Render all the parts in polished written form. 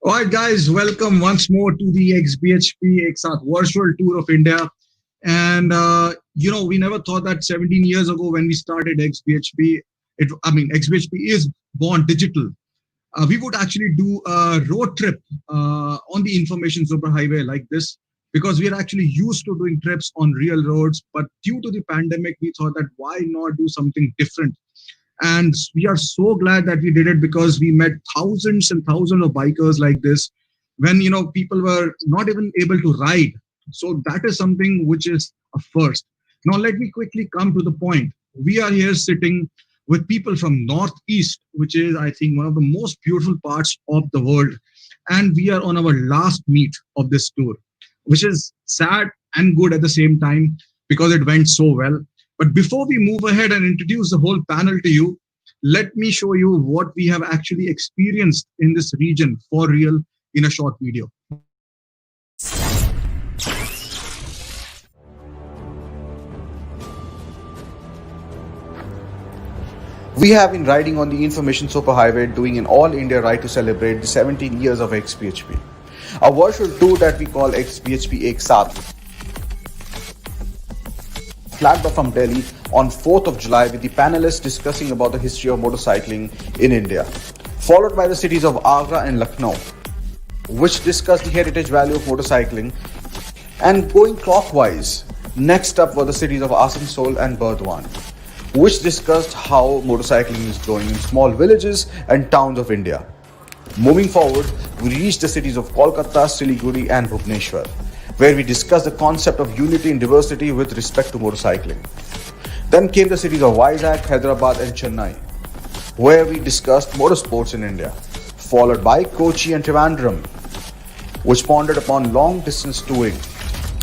All right, guys, welcome once more to the XBHP Exat virtual tour of India. And we never thought that 17 years ago when we started XBHP, XBHP is born digital. We would actually do a road trip on the information superhighway like this because we are actually used to doing trips on real roads. But due to the pandemic, we thought that why not do something different? And we are so glad that we did it because we met thousands and thousands of bikers like this when people were not even able to ride. So that is something which is a first. Now let me quickly come to the point. We are here sitting with people from Northeast, which is, I think, one of the most beautiful parts of the world. And we are on our last meet of this tour, which is sad and good at the same time because it went so well. But before we move ahead and introduce the whole panel to you, let me show you what we have actually experienced in this region for real in a short video. We have been riding on the Information Superhighway doing an all-India ride to celebrate the 17 years of XBHP. A virtual tour that we call XBHP Ek Saath flagged off from Delhi on 4th of July with the panelists discussing about the history of motorcycling in India, followed by the cities of Agra and Lucknow, which discussed the heritage value of motorcycling, and going clockwise, next up were the cities of Asansol and Burdwan, which discussed how motorcycling is growing in small villages and towns of India. Moving forward, we reached the cities of Kolkata, Siliguri and Bhubaneswar, where we discussed the concept of unity and diversity with respect to motorcycling. Then came the cities of Vizag, Hyderabad and Chennai, where we discussed motorsports in India, followed by Kochi and Trivandrum, which pondered upon long-distance touring.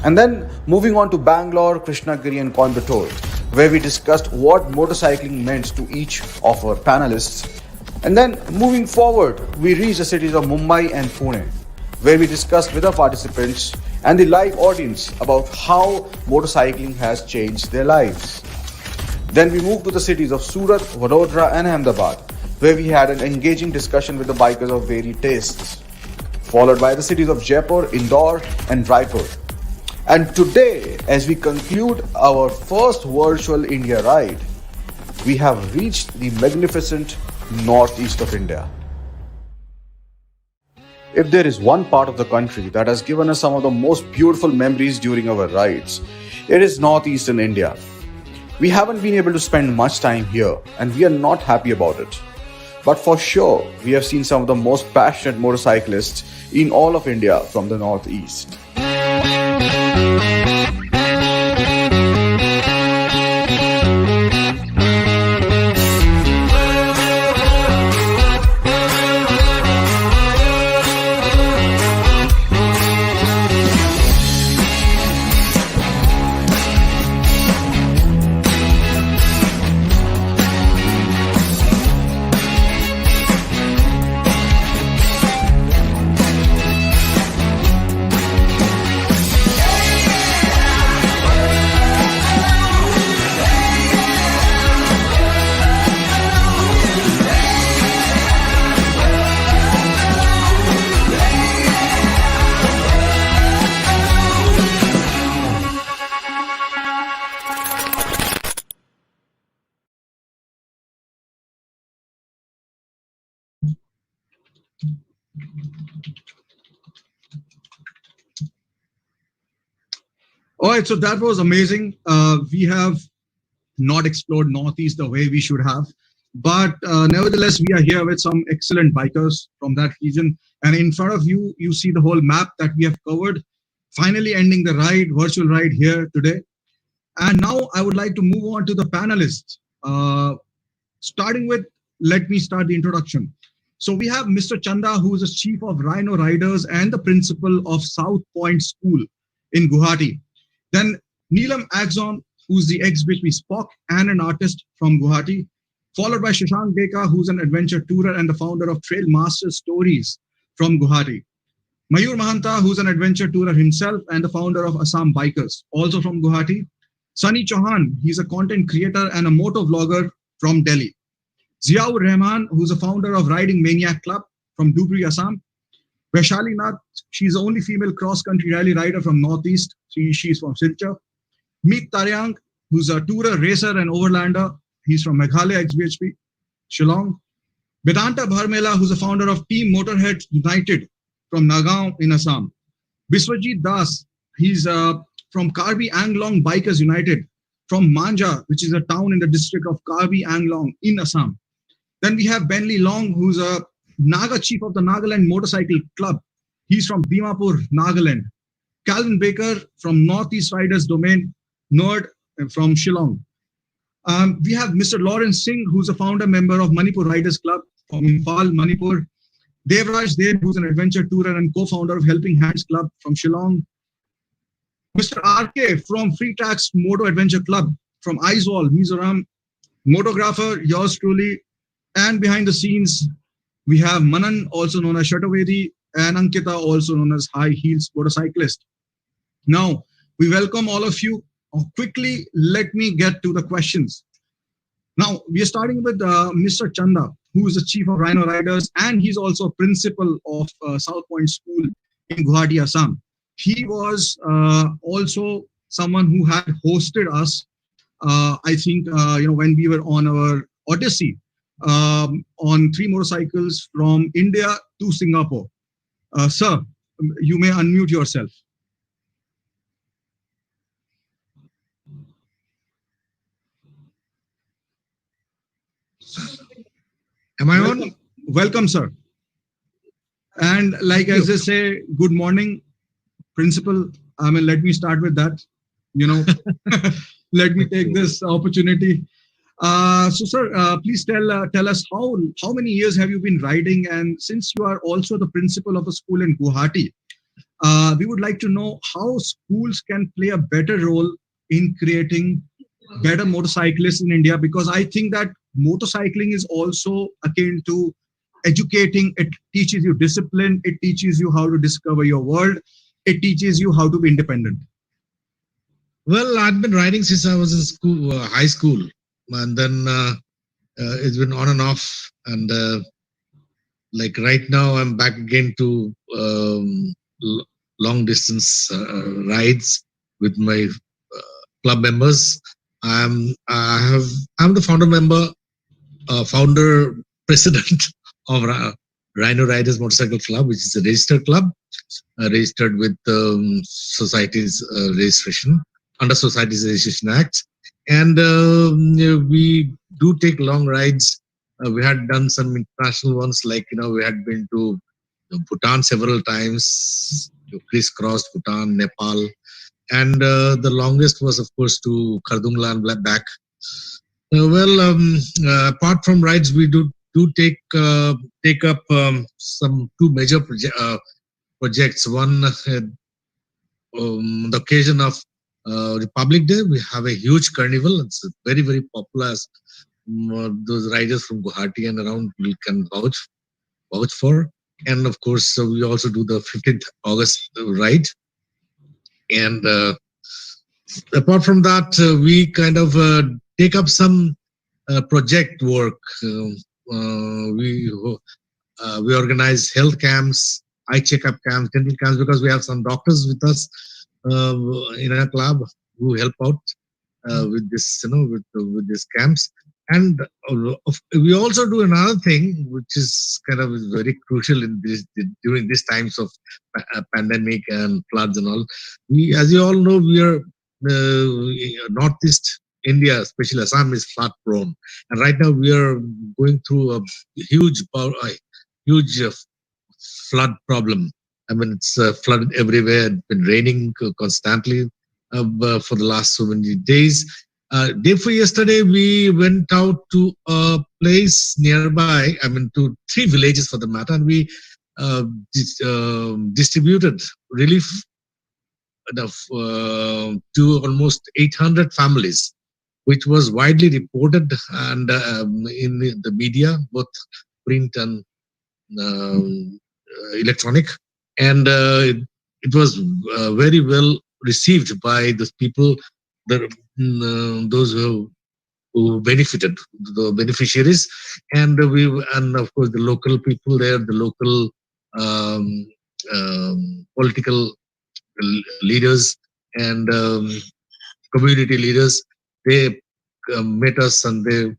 And then moving on to Bangalore, Krishnagiri and Coimbatore, where we discussed what motorcycling meant to each of our panelists. And then moving forward, we reached the cities of Mumbai and Pune, where we discussed with our participants and the live audience about how motorcycling has changed their lives. Then we moved to the cities of Surat, Vadodara and Ahmedabad, where we had an engaging discussion with the bikers of varied tastes, followed by the cities of Jaipur, Indore and Raipur. And today, as we conclude our first virtual India ride, we have reached the magnificent northeast of India. If there is one part of the country that has given us some of the most beautiful memories during our rides, it is northeastern India. We haven't been able to spend much time here and we are not happy about it. But for sure, we have seen some of the most passionate motorcyclists in all of India from the northeast. All right, so that was amazing. We have not explored Northeast the way we should have, but nevertheless, we are here with some excellent bikers from that region. And in front of you, you see the whole map that we have covered, finally ending the ride, virtual ride here today. And now I would like to move on to the panelists. Starting with, let me start the introduction. So we have Mr. Chanda, who is the chief of Rhino Riders and the principal of South Point School in Guwahati. Then Neelam Axon, who's the ex-BHP Spock and an artist from Guwahati, followed by Shashank Deka, who's an adventure tourer and the founder of Trail Master Stories from Guwahati. Mayur Mahanta, who's an adventure tourer himself and the founder of Assam Bikers, also from Guwahati. Sunny Chauhan, he's a content creator and a moto vlogger from Delhi. Ziaur Rahman, who's a founder of Riding Maniac Club from Dhubri, Assam. Vaishali Nath, she's the only female cross-country rally rider from Northeast. She's from Silchar. Meet Taryang, who's a tourer, racer, and overlander. He's from Meghalaya XBHP, Shillong. Vedanta Bharmela, who's the founder of Team Motorhead United from Nagaon in Assam. Biswajit Das, he's from Karbi Anglong Bikers United from Manja, which is a town in the district of Karbi Anglong in Assam. Then we have Benli Long, who's a Naga chief of the Nagaland Motorcycle Club. He's from Dimapur, Nagaland. Calvin Baker from Northeast Riders Domain, Nord from Shillong. We have Mr. Lawrence Singh, who's a founder member of Manipur Riders Club from Imphal, Manipur. Devraj Dev, who's an adventure tourer and co-founder of Helping Hands Club from Shillong. Mr. RK from Free Tracks Moto Adventure Club from Aizawl, Mizoram. Motographer, yours truly. And behind the scenes, we have Manan, also known as Shatavedi, and Ankita, also known as High Heels Motorcyclist. Now, we welcome all of you. Quickly, let me get to the questions. Now, we are starting with Mr. Chanda, who is the chief of Rhino Riders, and he's also principal of South Point School in Guwahati, Assam. He was also someone who had hosted us, I think, when we were on our Odyssey on 3 motorcycles from India to Singapore. Sir, you may unmute yourself. Am I on? Welcome, sir. And like as I say, good morning, principal. I mean, let me start with that. Let me take this opportunity. So, sir, please tell us how many years have you been riding, and since you are also the principal of a school in Guwahati, we would like to know how schools can play a better role in creating better motorcyclists in India, because I think that motorcycling is also akin to educating. It teaches you discipline. It teaches you how to discover your world. It teaches you how to be independent. Well, I've been riding since I was in school, high school, and then it's been on and off. And like right now, I'm back again to long distance rides with my club members. I'm the founder president of Rhino Riders Motorcycle Club, which is a registered club, registered with society's registration under Society's Registration Act, and we do take long rides. We had done some international ones, like we had been to Bhutan several times, to crisscross Bhutan, Nepal, and the longest was, of course, to Kardungla and back. Apart from rides, we do take up some 2 major projects. One, the occasion of Republic Day, we have a huge carnival. It's very, very popular. Those riders from Guwahati and around can vouch for. And of course, we also do the 15th August ride. And apart from that, we kind of take up some project work. We organize health camps, eye checkup camps, dental camps, because we have some doctors with us in our club who help out with this, with these camps. And we also do another thing, which is kind of very crucial in during these times of pandemic and floods and all. As you all know, we are Northeast India, especially Assam, is flood prone, and right now we are going through a huge flood problem. I mean, it's flooded everywhere. It's been raining constantly for the last so many days. Day before yesterday, we went out to a place nearby, I mean, to 3 villages for the matter, and we distributed relief to almost 800 families, which was widely reported and in the media, both print and electronic. And it was very well received by the people, those who benefited, the beneficiaries, and of course the local people there, the local political leaders and community leaders. They met us and they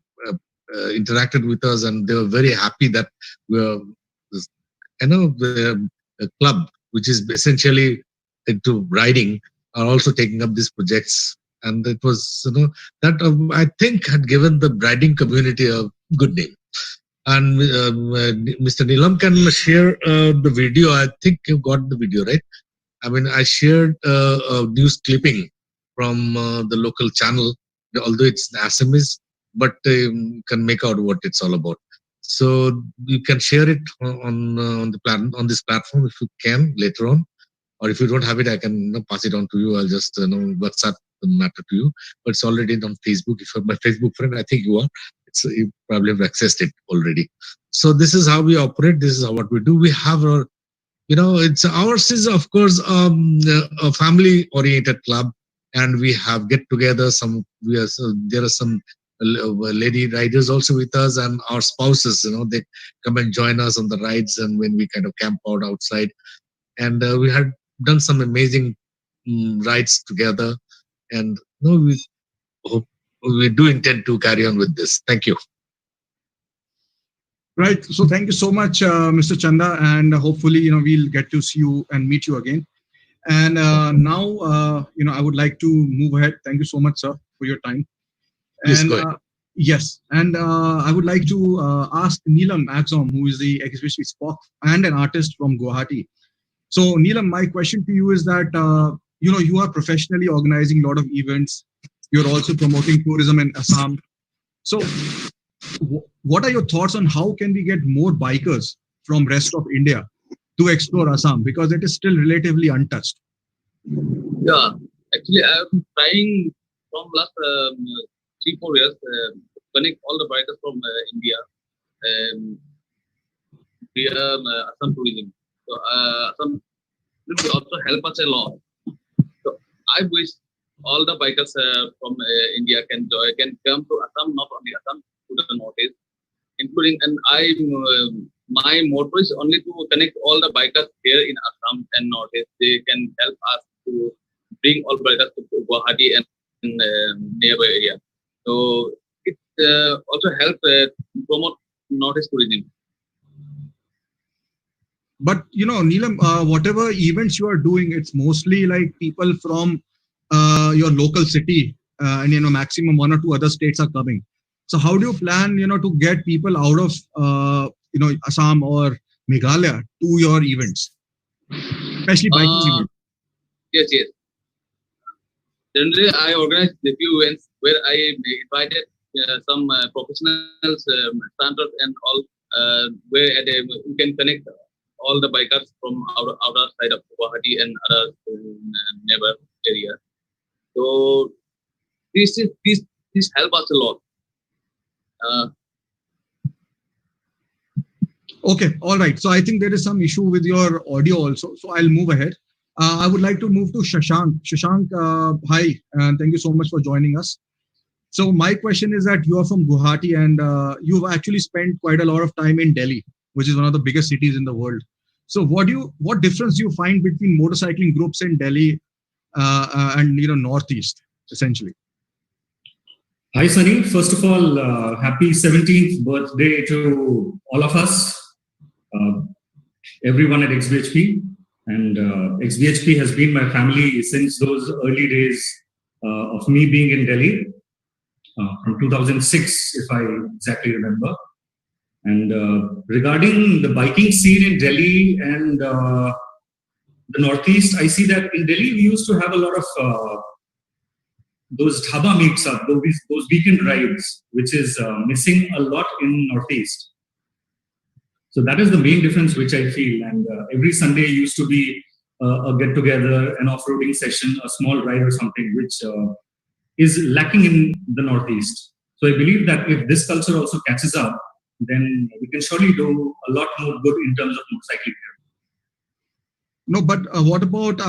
interacted with us, and they were very happy that we were, the club, which is essentially into riding, are also taking up these projects. And it was, that I think had given the riding community a good name. And Mr. Neelam can share the video. I think you got the video, right? I mean, I shared a news clipping from the local channel, although it's Assamese, but can make out what it's all about. So you can share it on the plan on this platform if you can later on, or if you don't have it, I can pass it on to you. I'll just WhatsApp the matter to you. But it's already on Facebook. If you're my Facebook friend, I think you are. You probably have accessed it already. So this is how we operate. This is what we do. We have our, it's ours is of course a family oriented club, and we have get together. There are some lady riders also with us, and our spouses. They come and join us on the rides, and when we kind of camp out outside, and we had done some amazing rides together, and we hope we do intend to carry on with this. Thank you. Right. So thank you so much, Mr. Chanda, and hopefully, we'll get to see you and meet you again. And now, I would like to move ahead. Thank you so much, sir, for your time. Please And go ahead. yes, and I wowould like to ask Neelam Axom, who is the exhibition spock and an artist from Guwahati. So Neelam, my question to you is that, you are professionally organizing a lot of events. You're also promoting tourism in Assam. So what are your thoughts on how can we get more bikers from rest of India to explore Assam, because it is still relatively untouched? Yeah, actually, I'm trying from last 3-4 years connect all the bikers from India via Assam tourism. So Assam will also help us a lot. So I wish all the bikers from India can come to Assam, not only Assam, to the northeast, including, and my motto is only to connect all the bikers here in Assam and northeast. They can help us to bring all bikers to Guwahati and nearby area. So it also help promote northeast tourism. But Neelam, whatever events you are doing, it's mostly like people from your local city, and maximum 1 or 2 other states are coming. So how do you plan, to get people out of Assam or Meghalaya to your events, especially biking events? Yes. Generally, I organized a few events where I invited some professionals, standards, and all, where you can connect all the bikers from outer side of Guwahati and other neighbor area. So this help us a lot. Okay, all right. So I think there is some issue with your audio also. So I'll move ahead. I would like to move to Shashank. Shashank, hi, and thank you so much for joining us. So my question is that you are from Guwahati, and you've actually spent quite a lot of time in Delhi, which is one of the biggest cities in the world. So what difference do you find between motorcycling groups in Delhi and Northeast, essentially? Hi, Sunny. First of all, happy 17th birthday to all of us, everyone at XBHP. And XBHP has been my family since those early days of me being in Delhi, from 2006, if I exactly remember. And regarding the biking scene in Delhi and the Northeast, I see that in Delhi we used to have a lot of those dhaba meets up, those weekend rides, which is missing a lot in Northeast. So that is the main difference which I feel. And every Sunday used to be a get together, an off-roading session, a small ride or something, which is lacking in the Northeast. So I believe that if this culture also catches up, then we can surely do a lot more good in terms of motorcycling here. No, but what about,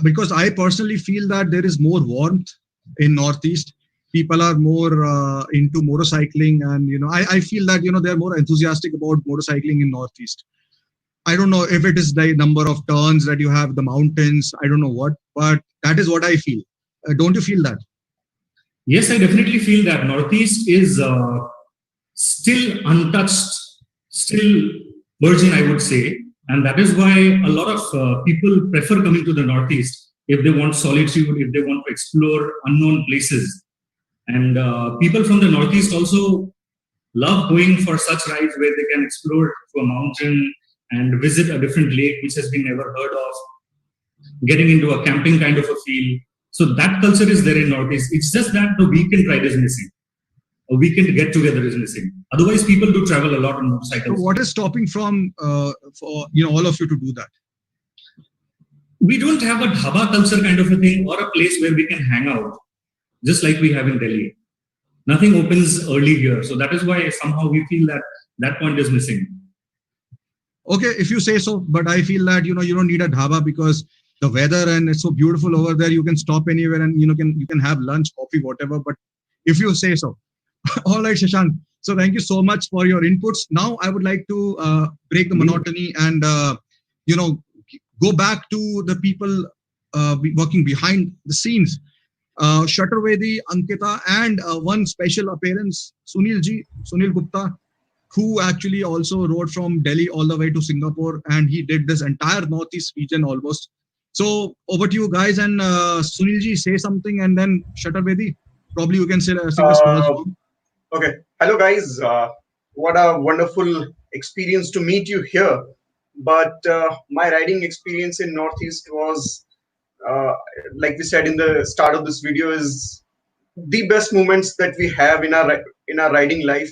because I personally feel that there is more warmth in Northeast. People are more into motorcycling, and I feel that they're more enthusiastic about motorcycling in Northeast. I don't know if it is the number of turns that you have, the mountains, I don't know what, but that is what I feel. Don't you feel that? Yes, I definitely feel that Northeast is still untouched, still virgin, I would say. And that is why a lot of people prefer coming to the Northeast if they want solitude, if they want to explore unknown places. And people from the Northeast also love going for such rides where they can explore to a mountain and visit a different lake which has been never heard of, getting into a camping kind of a feel. So that culture is there in Northeast. It's just that the weekend ride is missing. A weekend get together is missing. Otherwise, people do travel a lot on motorcycles. So what is stopping from for all of you to do that? We don't have a dhaba culture kind of a thing or a place where we can hang out, just like we have in Delhi. Nothing opens early here. So that is why somehow we feel that that point is missing. Okay, if you say so, but I feel that you don't need a dhaba because the weather and it's so beautiful over there. You can stop anywhere and you can have lunch, coffee, whatever. But if you say so, all right, Shashank. So thank you so much for your inputs. Now I would like to break the monotony and go back to the people working behind the scenes. Shuttervedi, Ankita, and one special appearance, Sunil Gupta, who actually also rode from Delhi all the way to Singapore, and he did this entire Northeast region almost. So over to you guys, and Sunilji, say something, and then Shuttervedi, probably you can sing a small song. Okay. Hello, guys. What a wonderful experience to meet you here. But my riding experience in Northeast was, like we said in the start of this video, is the best moments that we have in our riding life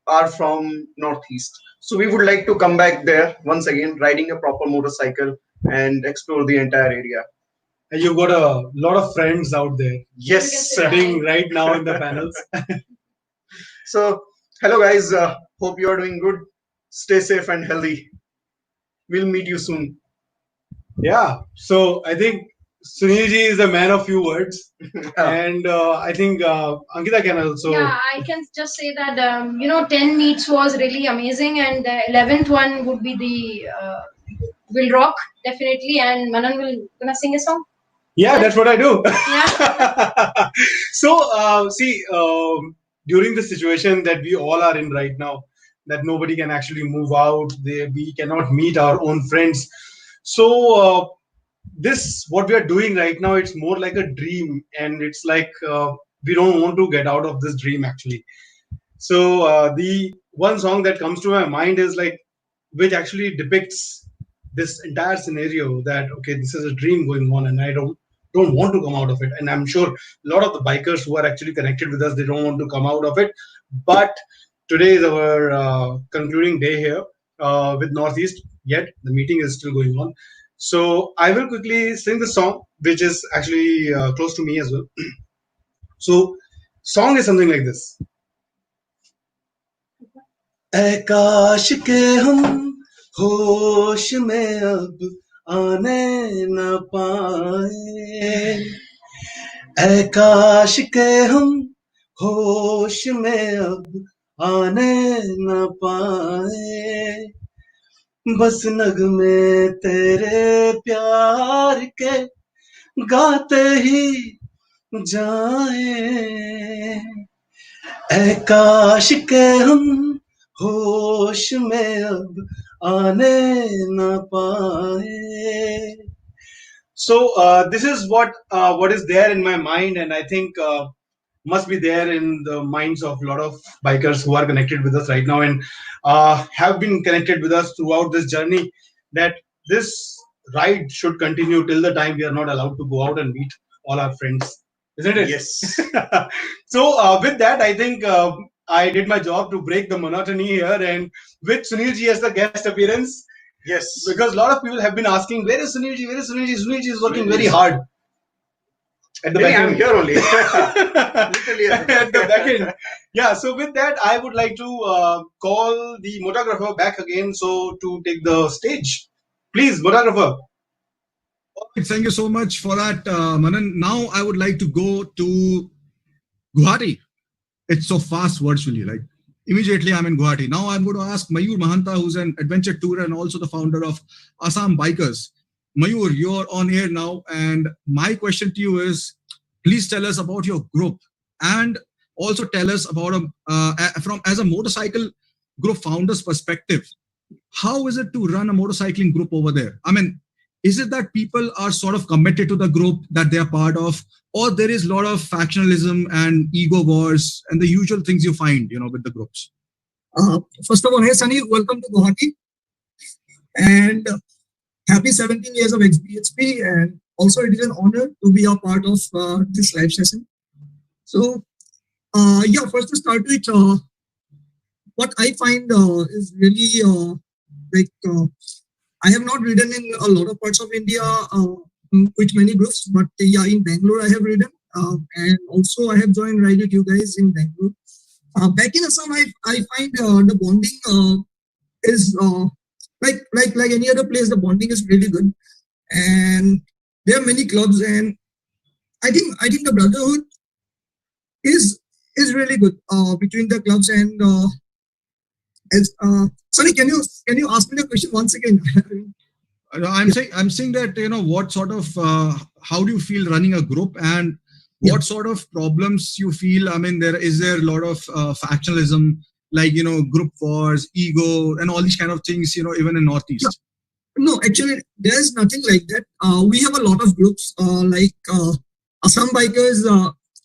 are from Northeast. So we would like to come back there once again, riding a proper motorcycle and explore the entire area. And you've got a lot of friends out there. Yes. Sitting right now in the panels. So, hello guys. Hope you are doing good. Stay safe and healthy. We'll meet you soon. Yeah. So I think Sunilji is a man of few words, and I think Ankita can also. Yeah, I can just say that 10 meets was really amazing, and the 11th one would be the will rock definitely, and Manan will gonna sing a song. Yeah, that's what I do. Yeah. So during the situation that we all are in right now, that nobody can actually move out, we cannot meet our own friends. So this what we are doing right now, it's more like a dream, and it's like we don't want to get out of this dream actually. So the one song that comes to my mind is like, which actually depicts this entire scenario, that okay, this is a dream going on and I don't want to come out of it. And I'm sure a lot of the bikers who are actually connected with us, they don't want to come out of it. But today is our concluding day here with Northeast, yet the meeting is still going on. So I will quickly sing the song, which is actually close to me as well. So song is something like this. ऐ काश के हम होश में अब आने न पाए, ऐ काश के हम होश में अब आने न पाए, बस नगमे तेरे प्यार के गाते ही जाए, ऐ काश के हम होश में अब आने न पाए. So this is what is there in my mind, and I think must be there in the minds of a lot of bikers who are connected with us right now and have been connected with us throughout this journey, that this ride should continue till the time we are not allowed to go out and meet all our friends, isn't it? Yes. So with that, I think I did my job to break the monotony here, and with Sunilji as the guest appearance. Yes. Because a lot of people have been asking, where is Sunilji? Where is Sunilji? Sunilji is working very hard. At the back I'm end. here only. Literally At the back end. Yeah, so with that, I would like to call the photographer back again, so to take the stage. Please, photographer. Thank you so much for that, Manan. Now I would like to go to Guwahati. It's so fast virtually, right? Immediately, I'm in Guwahati. Now I'm going to ask Mayur Mahanta, who's an adventure tourer and also the founder of Assam Bikers. Mayur, you're on air now, and my question to you is, please tell us about your group and also tell us about from as a motorcycle group founder's perspective. How is it to run a motorcycling group over there? I mean, is it that people are sort of committed to the group that they are part of, or there is a lot of factionalism and ego wars and the usual things you find, with the groups? First of all, hey Sunny, welcome to Guwahati and happy 17 years of XBHP. And also, it is an honor to be a part of this live session. So, yeah, first to start with, what I find is really like I have not ridden in a lot of parts of India with many groups, but yeah, in Bangalore I have ridden, and also I have joined ride with you guys in Bangalore. Back in Assam, I find the bonding is like any other place. The bonding is really good, and there are many clubs, and I think the brotherhood is really good between the clubs and. Sorry, can you ask me the question once again? I'm saying that what sort of how do you feel running a group, and what sort of problems you feel? I mean, there a lot of factionalism, like group wars, ego, and all these kind of things. Even in Northeast. No, actually, there's nothing like that. We have a lot of groups like Assam bikers.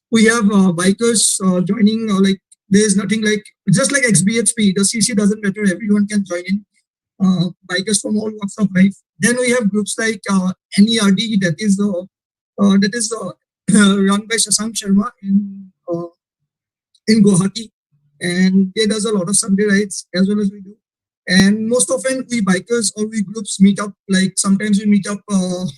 We have bikers joining like. There's nothing like, just like XBHP, the CC doesn't matter, everyone can join in, bikers from all walks of life. Then we have groups like NERD, that is run by Shashank Sharma in Guwahati, and he does a lot of Sunday rides as well as we do. And most often we bikers or we groups meet up, like sometimes we meet up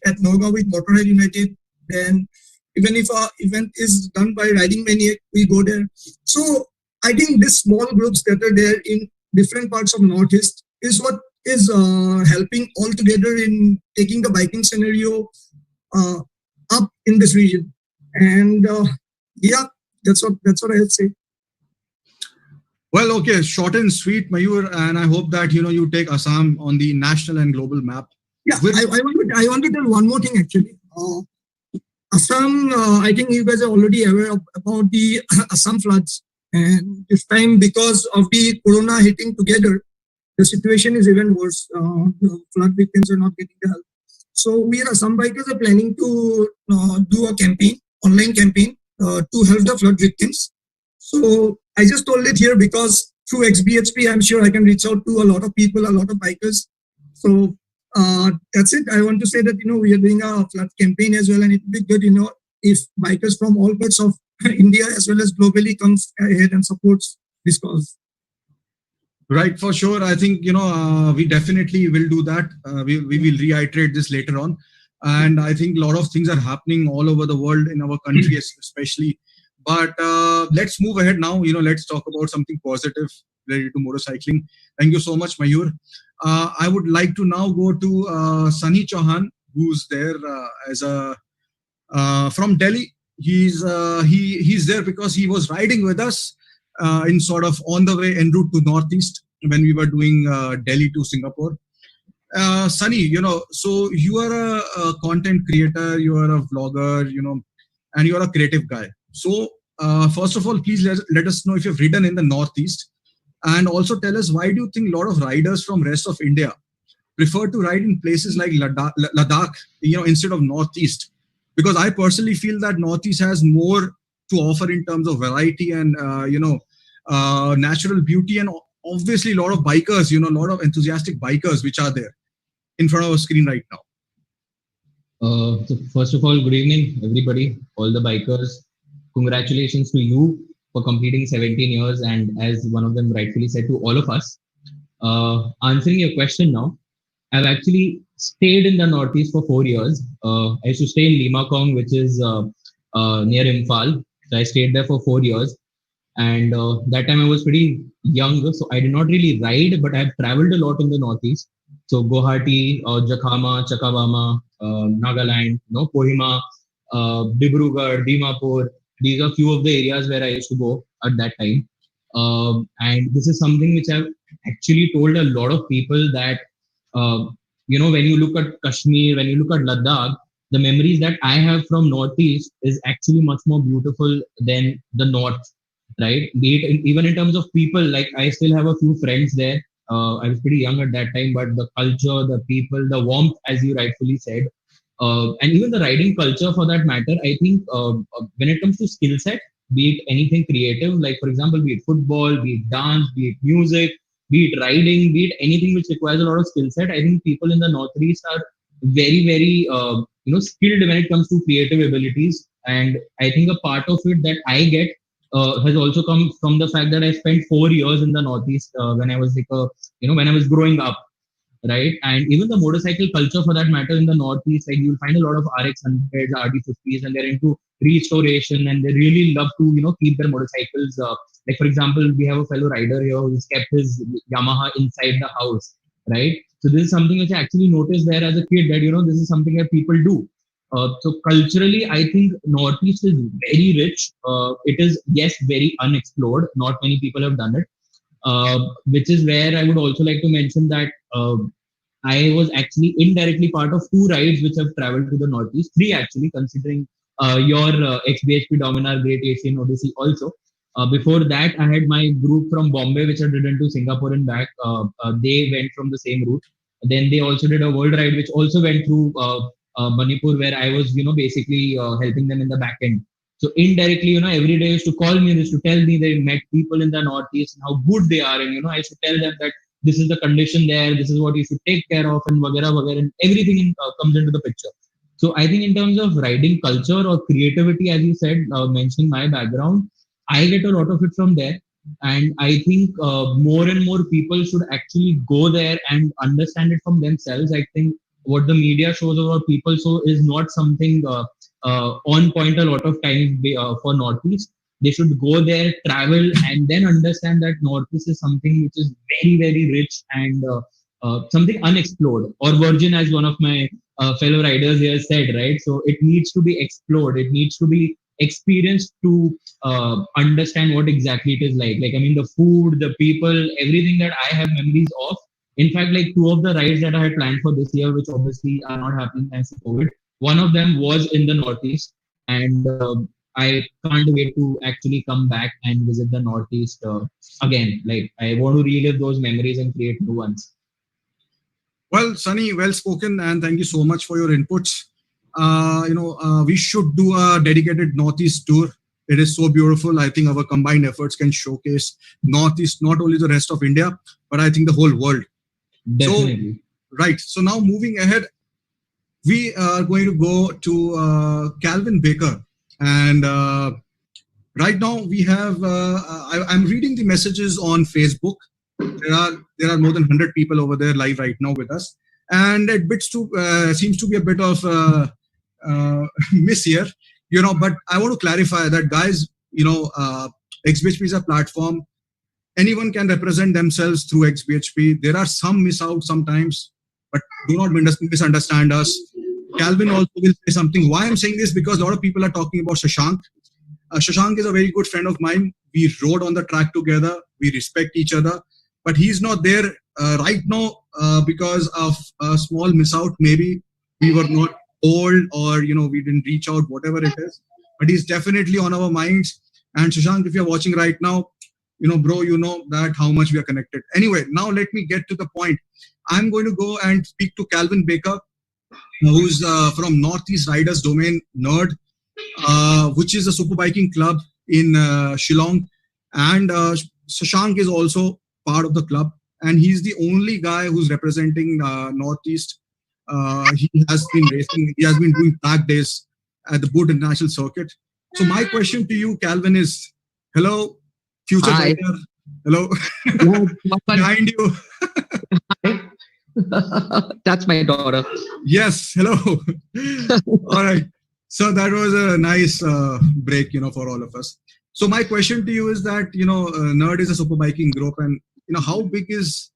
at Noga with Motorhead United, then even if our event is done by Riding Maniac, we go there. So I think these small groups that are there in different parts of Northeast is what is helping all together in taking the biking scenario up in this region. And yeah, that's what I would say. Well, okay, short and sweet, Mayur, and I hope that you take Assam on the national and global map. Yeah, I want to tell one more thing actually. Assam, I think you guys are already aware about the Assam floods. And this time, because of the corona hitting together, the situation is even worse. The flood victims are not getting the help. So we are some bikers are planning to do a online campaign to help the flood victims. So I just told it here because through XBHP, I'm sure I can reach out to a lot of people, a lot of bikers. So that's it. I want to say that we are doing a flood campaign as well, and it would be good if bikers from all parts of India as well as globally comes ahead and supports this cause. Right, for sure. I think we definitely will do that. We will reiterate this later on, and I think a lot of things are happening all over the world in our country, especially. But let's move ahead now. Let's talk about something positive related to motorcycling. Thank you so much, Mayur. I would like to now go to Sunny Chauhan, who's there as a from Delhi. He's there because he was riding with us in sort of on the way en route to Northeast when we were doing Delhi to Singapore. Sunny, so you are a content creator, you are a vlogger, and you are a creative guy. So first of all, please let us know if you've ridden in the Northeast, and also tell us, why do you think a lot of riders from rest of India prefer to ride in places like Ladakh, instead of Northeast? Because I personally feel that Northeast has more to offer in terms of variety and natural beauty, and obviously a lot of bikers, a lot of enthusiastic bikers which are there in front of our screen right now. So first of all, good evening, everybody, all the bikers. Congratulations to you for completing 17 years, and as one of them rightfully said, to all of us. Answering your question now, I've actually stayed in the Northeast for 4 years. I used to stay in Limakong, which is near Imphal. So I stayed there for 4 years. And that time I was pretty young, so I did not really ride, but I've traveled a lot in the Northeast. So Guwahati, Jakhama, Chakabama, Nagaland, Kohima, Dibrugarh, Dimapur. These are few of the areas where I used to go at that time. And this is something which I've actually told a lot of people that, uh, when you look at Kashmir, when you look at Ladakh, the memories that I have from Northeast is actually much more beautiful than the North, right? Be it even in terms of people, like I still have a few friends there. I was pretty young at that time, but the culture, the people, the warmth, as you rightfully said, and even the riding culture for that matter, I think when it comes to skill set, be it anything creative, like for example, be it football, be it dance, be it music, be it riding, be it anything which requires a lot of skill set, I think people in the Northeast are very, very, skilled when it comes to creative abilities. And I think a part of it that I get has also come from the fact that I spent 4 years in the Northeast when I was like when I was growing up, right? And even the motorcycle culture, for that matter, in the Northeast, like you'll find a lot of RX 100s, RD 50s, and they're into restoration, and they really love to, keep their motorcycles. Like for example, we have a fellow rider here who's kept his Yamaha inside the house, right? So this is something which I actually noticed there as a kid, that this is something that people do. So culturally, I think Northeast is very rich. It is, yes, very unexplored. Not many people have done it, which is where I would also like to mention that I was actually indirectly part of two rides which have traveled to the Northeast, three actually, considering your XBHP Dominar Great Asian Odyssey also. Before that, I had my group from Bombay, which had ridden to Singapore and back. They went from the same route. Then they also did a world ride, which also went through Manipur, where I was, basically helping them in the back end. So indirectly, every day used to call me, they used to tell me they met people in the Northeast and how good they are. And, I used to tell them that this is the condition there, this is what you should take care of, and vagara, vagara, and everything comes into the picture. So I think in terms of riding culture or creativity, as you said, mentioning my background, I get a lot of it from there. And I think more and more people should actually go there and understand it from themselves. I think what the media shows about people so is not something on point a lot of times for Northeast. They should go there, travel, and then understand that Northeast is something which is very, very rich and something unexplored, or virgin, as one of my fellow riders here said, right? So it needs to be explored. It needs to be experienced to understand what exactly it is like. Like, I mean, the food, the people, everything that I have memories of. In fact, like two of the rides that I had planned for this year, which obviously are not happening thanks to COVID, one of them was in the Northeast, and I can't wait to actually come back and visit the Northeast again. Like, I want to relive those memories and create new ones. Well, Sunny, well spoken, and thank you so much for your inputs. We should do a dedicated Northeast tour. It is so beautiful. I think our combined efforts can showcase Northeast, not only the rest of India, but I think the whole world. Definitely. So, right. So now moving ahead, we are going to go to Calvin Baker. And right now we have, I'm reading the messages on Facebook. There are more than 100 people over there live right now with us. And it seems to be a bit of miss here, but I want to clarify that, guys, XBHP is a platform. Anyone can represent themselves through XBHP. There are some miss out sometimes, but do not misunderstand us. Calvin also will say something. Why I'm saying this? Because a lot of people are talking about Shashank. Shashank is a very good friend of mine. We rode on the track together. We respect each other. But he's not there right now because of a small miss out. Maybe we were not told, or we didn't reach out, whatever it is. But he's definitely on our minds. And Shashank, if you're watching right now, bro, that how much we are connected. Anyway, now let me get to the point. I'm going to go and speak to Calvin Baker, who's from Northeast Riders Domain Nerd, which is a superbiking club in Shillong. And Shashank is also part of the club. And he's the only guy who's representing Northeast. He has been racing. He has been doing track days at the Boot International Circuit. So my question to you, Calvin, is, hello, future Hi. rider. Hello. Behind you. That's my daughter. Yes. Hello. All right. So that was a nice break, for all of us. So my question to you is that, Nerd is a superbiking group, and, how big is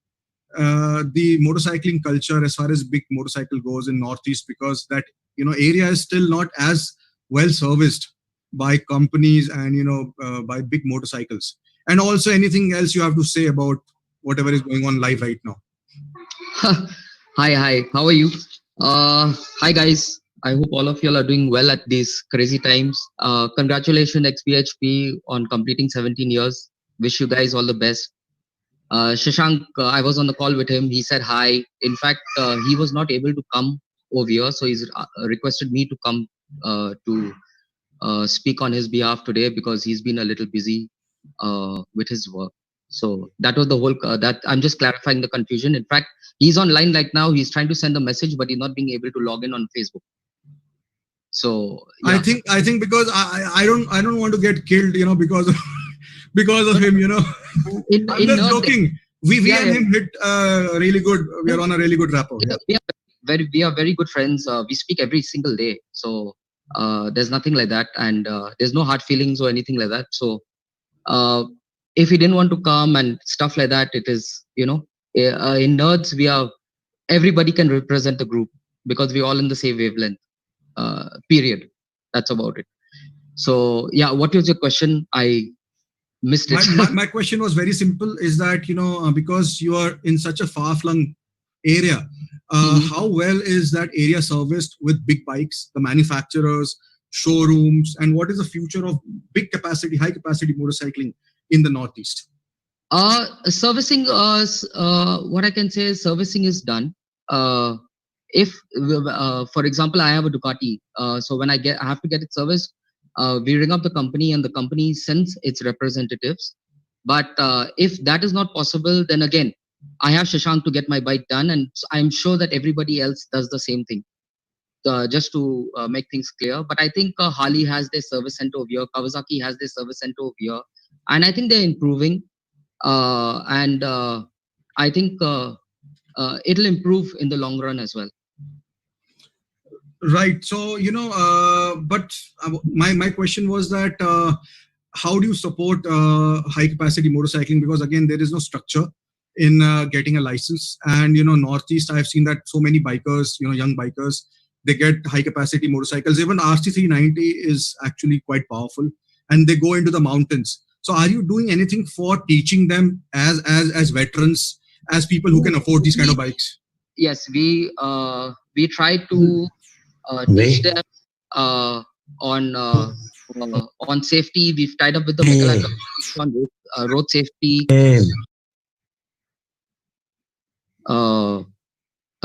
the motorcycling culture as far as big motorcycle goes in Northeast, because that, area is still not as well serviced by companies and by big motorcycles? And also anything else you have to say about whatever is going on live right now? Hi. How are you? Hi, guys. I hope all of you all are doing well at these crazy times. Congratulations, XBHP, on completing 17 years. Wish you guys all the best. Shashank, I was on the call with him. He said hi. In fact, he was not able to come over here, so he's requested me to come to speak on his behalf today because he's been a little busy with his work. So that was the whole. That I'm just clarifying the confusion. In fact, he's online right now. He's trying to send a message, but he's not being able to log in on Facebook. So yeah. I think because I don't want to get killed, because of, because of him, I'm just joking. We and him hit really good. We are on a really good rapport. Yeah. We are very good friends. We speak every single day. So there's nothing like that, and there's no hard feelings or anything like that. So if he didn't want to come and stuff like that, it is in nerds everybody can represent the group because we're all in the same wavelength. Period. That's about it. So yeah, what was your question? I missed it. My question was very simple. Is that because you are in such a far-flung area, how well is that area serviced with big bikes, the manufacturers, showrooms, and what is the future of big capacity, high capacity motorcycling in the Northeast? Servicing, what I can say is servicing is done. If, for example, I have a Ducati, so when I have to get it serviced, we ring up the company and the company sends its representatives. But if that is not possible, then again, I have Shashank to get my bike done, and I'm sure that everybody else does the same thing. Just to make things clear, but I think Harley has their service center over here, Kawasaki has their service center over here, and I think they're improving, and I think it'll improve in the long run as well. Right. So but my question was that how do you support high capacity motorcycling? Because again, there is no structure in getting a license, and Northeast, I've seen that so many bikers, young bikers, they get high capacity motorcycles. Even RC390 is actually quite powerful, and they go into the mountains. So are you doing anything for teaching them as veterans, as people who can afford these kind of bikes? Yes, we try to teach them on safety. We've tied up with the vehicle on road safety.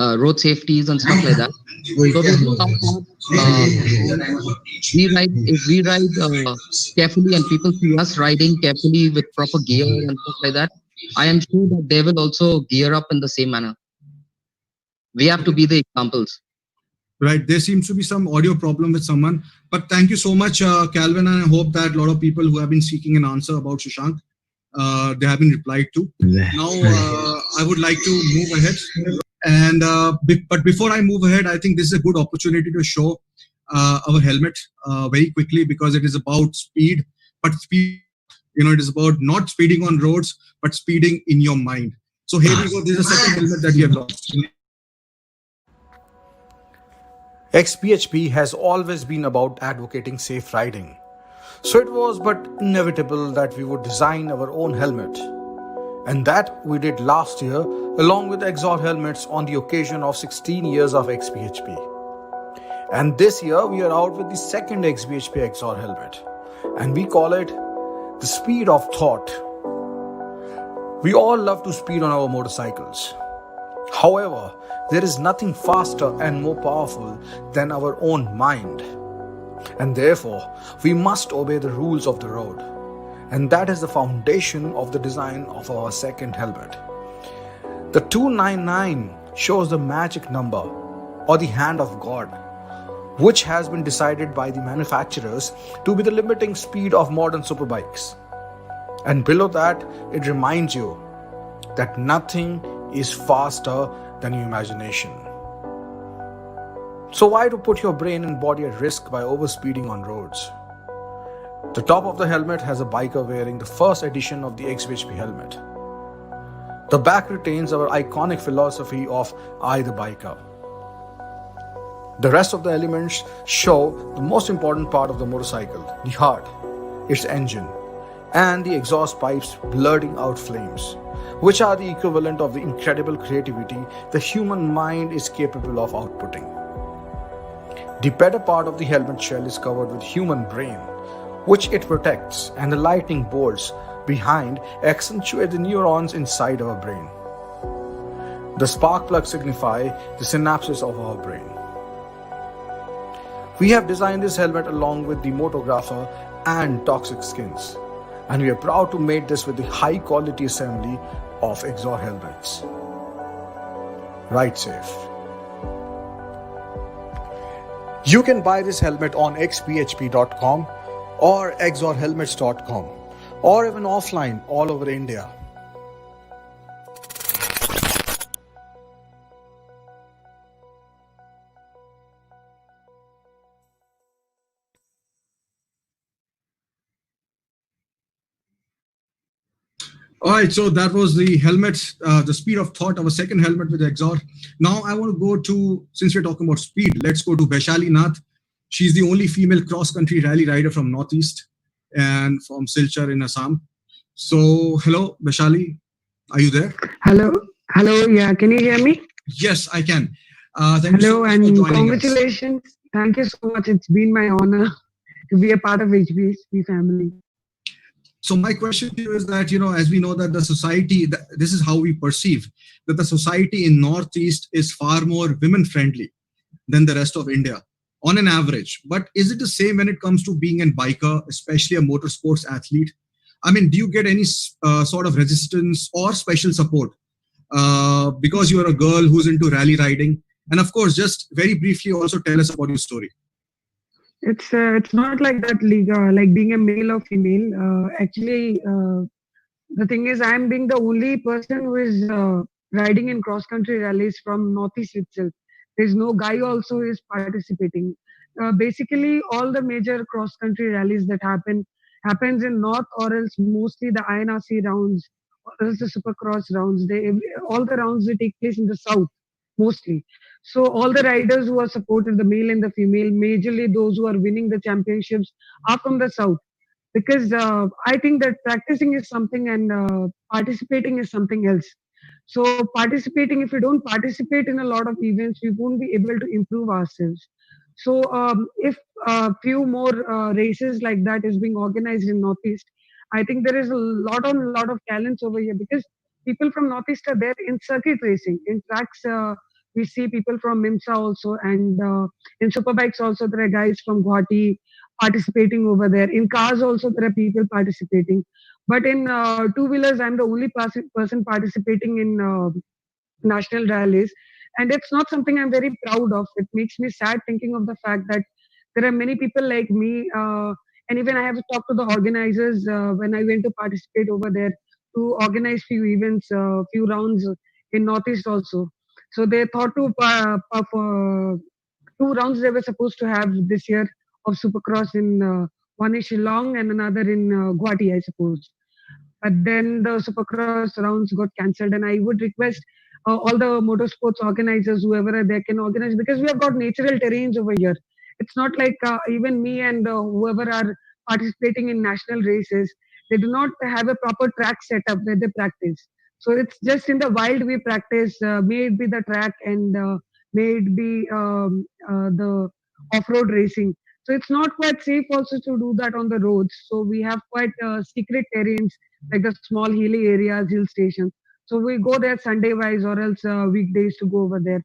Road safeties and stuff like that. If we ride carefully and people see us riding carefully with proper gear and stuff like that, I am sure that they will also gear up in the same manner. We have to be the examples. Right. There seems to be some audio problem with someone, but thank you so much, Calvin, and I hope that a lot of people who have been seeking an answer about Shashank, they have been replied to. Now, I would like to move ahead. And but before I move ahead, I think this is a good opportunity to show our helmet very quickly, because it is about speed, but speed, it is about not speeding on roads, but speeding in your mind. So here we go. This is a second helmet that we have launched. XBHP has always been about advocating safe riding. So it was but inevitable that we would design our own helmet. And that we did last year along with Exor helmets on the occasion of 16 years of XBHP. And this year we are out with the second XBHP Exor helmet. And we call it the speed of thought. We all love to speed on our motorcycles. However, there is nothing faster and more powerful than our own mind. And therefore, we must obey the rules of the road. And that is the foundation of the design of our second helmet. The 299 shows the magic number or the hand of God, which has been decided by the manufacturers to be the limiting speed of modern superbikes. And below that, it reminds you that nothing is faster than your imagination. So why to put your brain and body at risk by overspeeding on roads? The top of the helmet has a biker wearing the first edition of the XBHP helmet. The back retains our iconic philosophy of I the Biker. The rest of the elements show the most important part of the motorcycle, the heart, its engine, and the exhaust pipes blurting out flames, which are the equivalent of the incredible creativity the human mind is capable of outputting. The better part of the helmet shell is covered with human brain, which it protects, and the lightning bolts behind accentuate the neurons inside our brain. The spark plugs signify the synapses of our brain. We have designed this helmet along with the Motographer and Toxic Skins, and we are proud to make this with the high quality assembly of Exor helmets. Ride safe. You can buy this helmet on xphp.com or exorhelmets.com or even offline all over India. All right, so that was the helmet, the speed of thought, our second helmet with Exor. Now I want to go to, since we're talking about speed, let's go to Vaishali Nath. She's the only female cross-country rally rider from Northeast and from Silchar in Assam. So, hello, Vaishali, are you there? Hello, hello. Yeah, can you hear me? Yes, I can. Thank you so Hello, much for and joining us. congratulations. Thank you so much. It's been my honor to be a part of HBSP family. So my question to you is that, as we know that the society, this is how we perceive that the society in Northeast is far more women friendly than the rest of India on an average. But is it the same when it comes to being a biker, especially a motorsports athlete? I mean, do you get any sort of resistance or special support because you're a girl who's into rally riding? And of course, just very briefly also tell us about your story. It's not like that, like being a male or female. Actually, the thing is, I'm being the only person who is riding in cross country rallies from Northeast itself. There's no guy also is participating. Basically, all the major cross country rallies that happens in North, or else mostly the INRC rounds, or else the Supercross rounds. All the rounds they take place in the South mostly. So all the riders who are supported, the male and the female, majorly those who are winning the championships, are from the South, because I think that practicing is something and participating is something else. So participating, if we don't participate in a lot of events, we won't be able to improve ourselves. So if a few more races like that is being organized in Northeast, I think there is a lot of talents over here, because people from Northeast are there in circuit racing, in tracks. We see people from MIMSA also, and in superbikes also there are guys from Guwahati participating over there. In cars also there are people participating. But in two-wheelers, I'm the only person participating in national rallies, and it's not something I'm very proud of. It makes me sad thinking of the fact that there are many people like me, and even I have talked to the organizers when I went to participate over there to organize few events, few rounds in Northeast also. So they thought to two rounds they were supposed to have this year of Supercross in one in Shillong and another in Guwahati, I suppose. But then the Supercross rounds got cancelled, and I would request all the motorsports organizers, whoever are there, can organize, because we have got natural terrains over here. It's not like even me and whoever are participating in national races, they do not have a proper track setup where they practice. So it's just in the wild we practice. May it be the track, and may it be the off-road racing. So it's not quite safe also to do that on the roads. So we have quite secret terrains, like the small hilly areas, hill stations. So we go there Sunday wise, or else weekdays to go over there.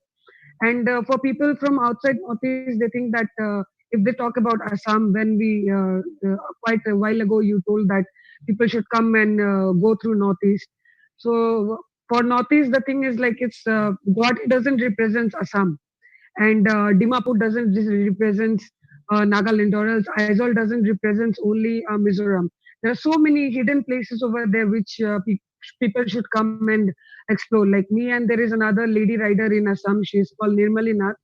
And for people from outside Northeast, they think that if they talk about Assam, when we quite a while ago you told that people should come and go through Northeast. So for Northeast, the thing is like it's Guwahati doesn't represent Assam, and Dimapur doesn't represent Nagaland, or else Aizawl doesn't represent only Mizoram. There are so many hidden places over there which people should come and explore. Like me, and there is another lady rider in Assam. She is called Nirmali Nath.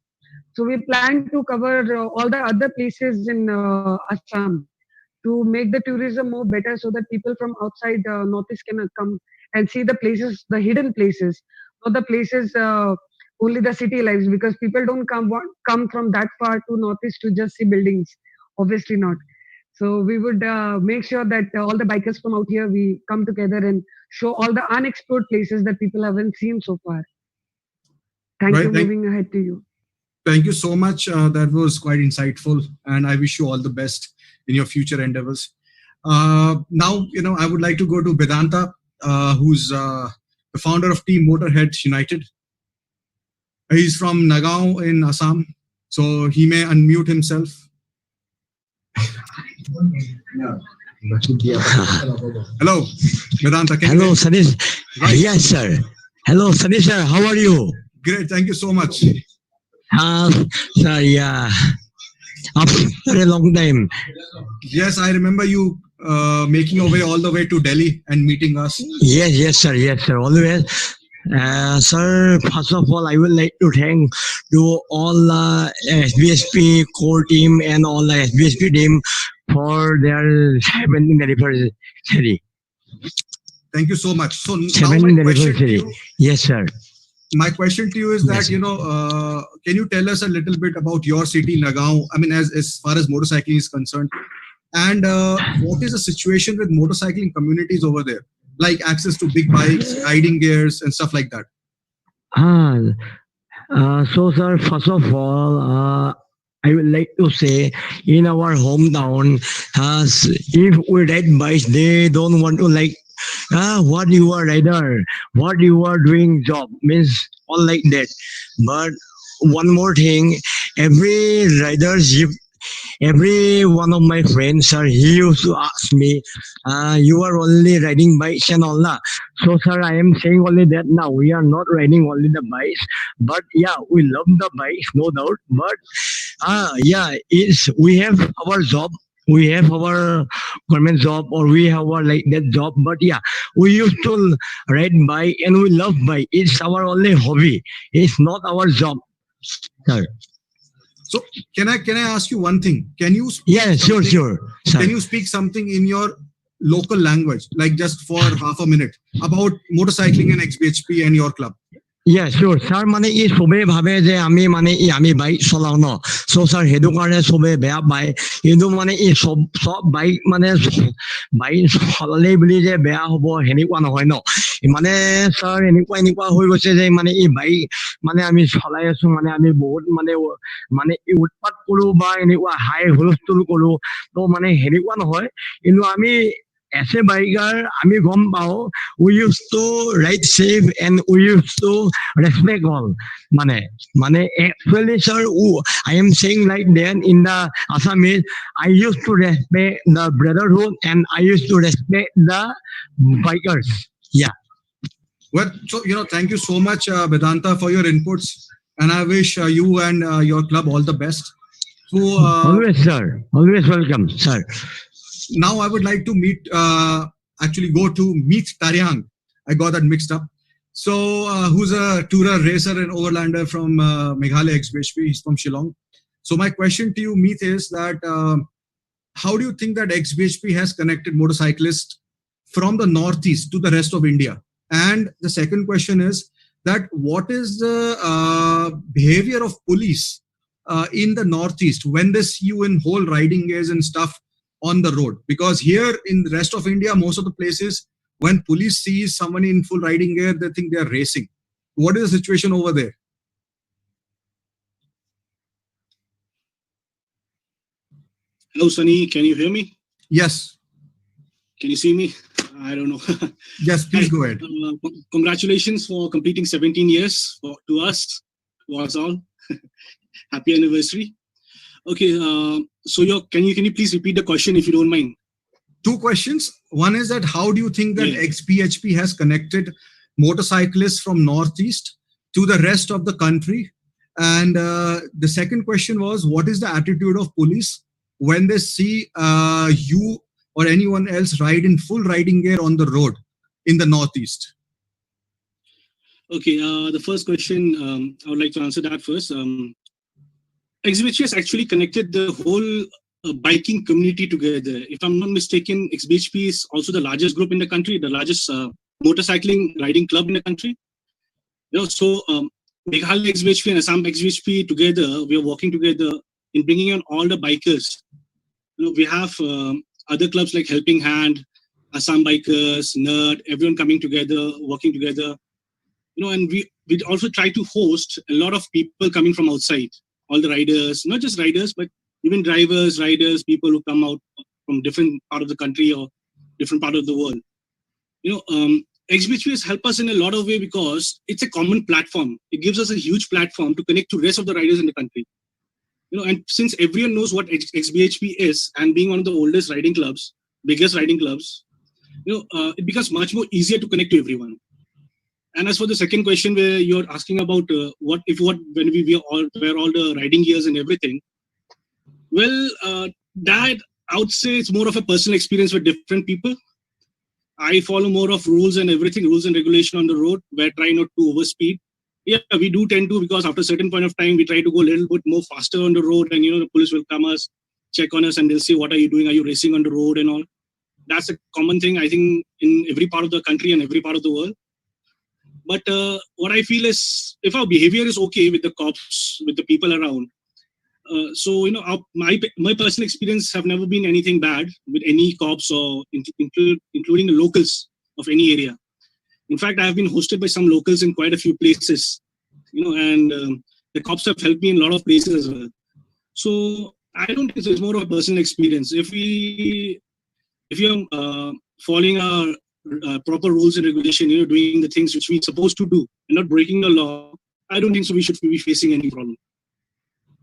So we plan to cover all the other places in Assam to make the tourism more better, so that people from outside Northeast can come and see the places, the hidden places, not the places only the city lives, because people don't come from that far to Northeast to just see buildings. Obviously not. So we would make sure that all the bikers from out here, we come together and show all the unexplored places that people haven't seen so far. Thank Right. you. Moving ahead to you. Thank you so much. That was quite insightful, and I wish you all the best in your future endeavors. Now, I would like to go to Vedanta, who's the founder of Team Motorheads United. He's from Nagaon in Assam, so he may unmute himself. Hello, Vedanta. Hello, Sanish. Right. Yes, sir. Hello, Sanish, sir. How are you? Great. Thank you so much. Sir, yeah. After a long time. Yes, I remember you making your way all the way to Delhi and meeting us. Yes, sir. Yes, sir. Always. Sir, first of all, I would like to thank to all the SBSP core team and all the SBSP team for their 70th anniversary. Thank you so much. So now 70th anniversary. Yes, sir. My question to you is that, Yes. Can you tell us a little bit about your city, Nagaon? I mean, as far as motorcycling is concerned, and what is the situation with motorcycling communities over there? Like access to big bikes, riding gears, and stuff like that. So, sir, first of all, I would like to say in our hometown, if we ride bikes, they don't want to like, what you are rider, what you are doing job, means all like that. But one more thing, every riders, every one of my friends, sir, he used to ask me, you are only riding bikes and all that. So, sir, I am saying only that now we are not riding only the bikes, but yeah, we love the bikes, no doubt. But yeah, we have our job. We have our government job, or we have our like that job. But yeah, we used to ride bike and we love bike. It's our only hobby. It's not our job, sir. So can I ask you one thing? Can you speak sure. Sir. Can you speak something in your local language, like just for half a minute, about motorcycling and XBHP and your club? Yeah, sure. Sir, মানে ই সবে ভাবে যে আমি মানে আমি bike চলাও ন, so sir সেইটো কাৰণে সবে বেয়া পায়, কিন্তু মানে ই সব বাইক মানে বাইক চলালেই বুলি যে বেয়া হ'ব সেনেকুৱা নহয় ন, মানে স্যাৰ এনেকুৱা হৈ গৈছে যে মানে ই বাইক মানে আমি চলাই আছো, মানে আমি বহুত মানে উৎপাত কৰো বা এনেকুৱা হাই হুলস্থুল কৰো, তো মানে সেনেকুৱা নহয়, কিন্তু আমি as a biker, আমি গম পাও, we used to ride safe and we used to respect all. Mane actually, sir, I am saying like that in the Assamese, I used to respect the brotherhood and I used to respect the bikers. Yeah. Well, so thank you so much, Vedanta, for your inputs, and I wish you and your club all the best. So always, sir, always welcome, sir. Now I would like to go to meet Taryang. I got that mixed up. So who's a tourer, racer and overlander from Meghalaya XBHP. He's from Shillong. So my question to you, Meet, is that how do you think that XBHP has connected motorcyclists from the Northeast to the rest of India? And the second question is that what is the behavior of police in the Northeast when they see you in whole riding gears and stuff on the road? Because here in the rest of India, most of the places, when police sees someone in full riding gear, they think they are racing. What is the situation over there? Hello, Sunny. Can you hear me? Yes. Can you see me? I don't know. Yes, please go ahead. Congratulations for completing 17 years to us, to us all. Happy anniversary. Okay, so can you please repeat the question if you don't mind? Two questions. One is that how do you think that XBHP has connected motorcyclists from Northeast to the rest of the country? And the second question was, what is the attitude of police when they see you or anyone else ride in full riding gear on the road in the Northeast? Okay, the first question, I would like to answer that first. XBHP has actually connected the whole biking community together. If I'm not mistaken, XBHP is also the largest group in the country, the largest motorcycling riding club in the country. So Meghalaya XBHP and Assam XBHP together, we are working together in bringing on all the bikers. We have other clubs like Helping Hand, Assam Bikers, Nerd, everyone coming together, working together. And we also try to host a lot of people coming from outside, all the riders, not just riders, but even drivers, riders, people who come out from different part of the country or different part of the world. XBHP has helped us in a lot of way because it's a common platform. It gives us a huge platform to connect to rest of the riders in the country. And since everyone knows what XBHP is, and being one of the oldest riding clubs, biggest riding clubs, it becomes much more easier to connect to everyone. And as for the second question, where you're asking about when we wear all the riding gears and everything, well, that I would say it's more of a personal experience with different people. I follow more of rules and everything, rules and regulation on the road, where I try not to overspeed. Yeah, we do tend to, because after a certain point of time, we try to go a little bit more faster on the road, and the police will come us, check on us, and they'll say, "What are you doing? Are you racing on the road?" and all. That's a common thing, I think, in every part of the country and every part of the world. But what I feel is, if our behavior is okay with the cops, with the people around, my personal experience have never been anything bad with any cops or including the locals of any area. In fact, I have been hosted by some locals in quite a few places, and the cops have helped me in a lot of places as well. So I don't think it's more of a personal experience. If you're following our proper rules and regulation, doing the things which we're supposed to do and not breaking the law, I don't think so we should be facing any problem.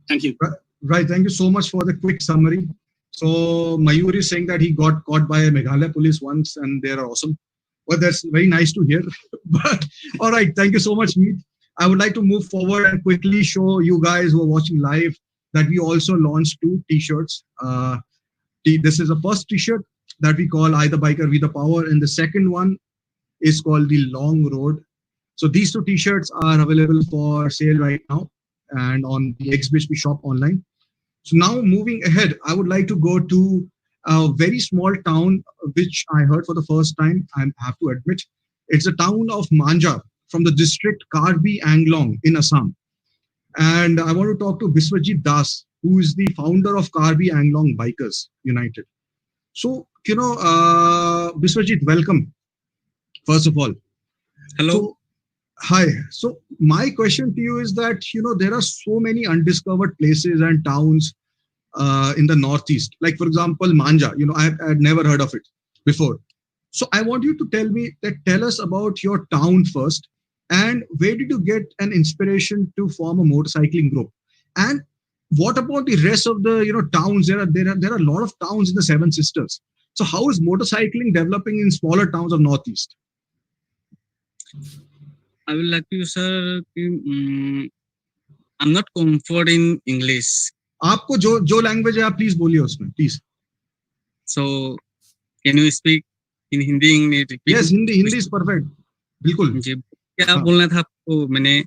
Thank you. Right. Thank you so much for the quick summary. So Mayur is saying that he got caught by a Meghalaya police once and they are awesome. Well, that's very nice to hear. But all right. Thank you so much, Meet. I would like to move forward and quickly show you guys who are watching live that we also launched 2 t-shirts. This is the first t-shirt that we call I the Biker, We the Power. And the second one is called The Long Road. So these 2 t-shirts are available for sale right now and on the XBHP shop online. So now moving ahead, I would like to go to a very small town, which I heard for the first time, I have to admit. It's the town of Manja from the district Karbi Anglong in Assam. And I want to talk to Biswajit Das, who is the founder of Karbi Anglong Bikers United. So, Biswajit, welcome, first of all. Hello. So, hi. So my question to you is that, there are so many undiscovered places and towns in the Northeast. Like, for example, Manja, I had never heard of it before. So I want you to tell us about your town first, and where did you get an inspiration to form a motorcycling group? And what about the rest of the, towns? There are a lot of towns in the Seven Sisters. So how is motorcycling developing in smaller towns of Northeast? I will like to, sir. I'm not comfort in English. आपको जो language है आप please बोलिए उसमें, please. So can you speak in Hindi? Yes, Hindi is perfect. बिल्कुल. जी, क्या बोलना था आपको? मैंने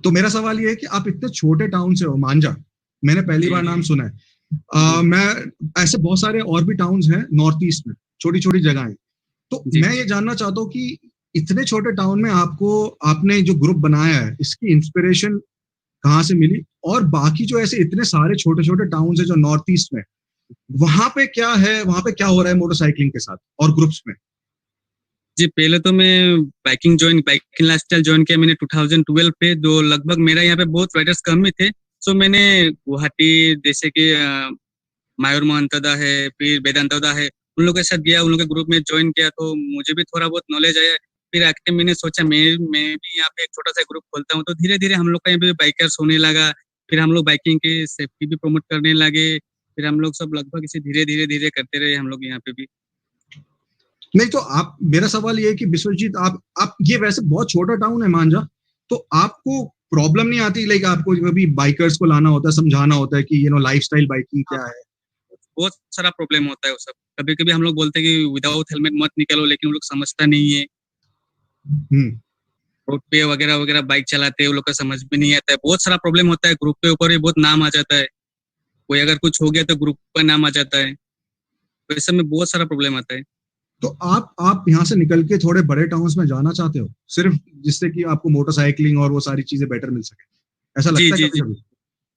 तो मेरा सवाल ये है कि आप इतने छोटे टाउन से हो, मांजा, मैंने पहली बार नाम सुना है। मैं ऐसे बहुत सारे और भी टाउन्स हैं नॉर्थ ईस्ट में, छोटी छोटी जगहें। तो मैं ये जानना चाहता हूँ कि इतने छोटे टाउन में आपने जो ग्रुप बनाया है, इसकी इंस्पिरेशन कहाँ से मिली? और बाकी जो ऐसे इतने सारे छोटे छोटे टाउन्स है जो नॉर्थ ईस्ट में, वहां पे क्या है, वहां पे क्या हो रहा है मोटरसाइकिलिंग के साथ और ग्रुप्स में? जी, पहले तो मैं बाइकिंग लाइफस्टाइल ज्वाइन किया मैंने 2012 पे, जो लगभग मेरा यहाँ पे बहुत राइडर्स कम ही थे। सो मैंने गुवाहाटी जैसे कि मायूर महंतदा है, फिर वेदांतदा है, उन लोगों के साथ गया, उन लोगों के ग्रुप में ज्वाइन किया, तो मुझे भी थोड़ा बहुत नॉलेज आया। फिर आके मैंने सोचा मैं भी यहाँ पे एक छोटा सा ग्रुप खोलता हूँ। तो धीरे धीरे हम लोग का यहाँ पे बाइकर्स होने लगा, फिर हम लोग बाइकिंग की सेफ्टी भी प्रमोट करने लगे, फिर हम लोग सब लगभग इसे धीरे धीरे करते रहे हम लोग यहाँ पे भी। नहीं तो मेरा सवाल ये है कि विश्वजीत, आप ये वैसे बहुत छोटा टाउन है मांझा, तो आपको प्रॉब्लम नहीं आती? लाइक आपको कभी बाइकर्स को लाना होता है, समझाना होता है कि लाइफस्टाइल बाइकिंग क्या है? बहुत सारा प्रॉब्लम होता है वो सब। कभी कभी हम लोग बोलते हैं कि विदाउट हेलमेट मत निकलो, लेकिन वो लोग समझता नहीं है। रोड पे वगैरह वगैरह बाइक चलाते हैं, वो लोग का समझ में नहीं आता है। बहुत सारा प्रॉब्लम होता है, ग्रुप के ऊपर भी बहुत नाम आ जाता है, कोई अगर कुछ हो गया तो ग्रुप पर नाम आ जाता है, तो इस सब में बहुत सारा प्रॉब्लम आता है। तो आप यहाँ से निकल के थोड़े बड़े टाउन्स में जाना चाहते हो, सिर्फ जिससे कि आपको मोटरसाइकिलिंग और वो सारी चीजें बेटर मिल सके, ऐसा जी लगता है जी कभी जी, कभी?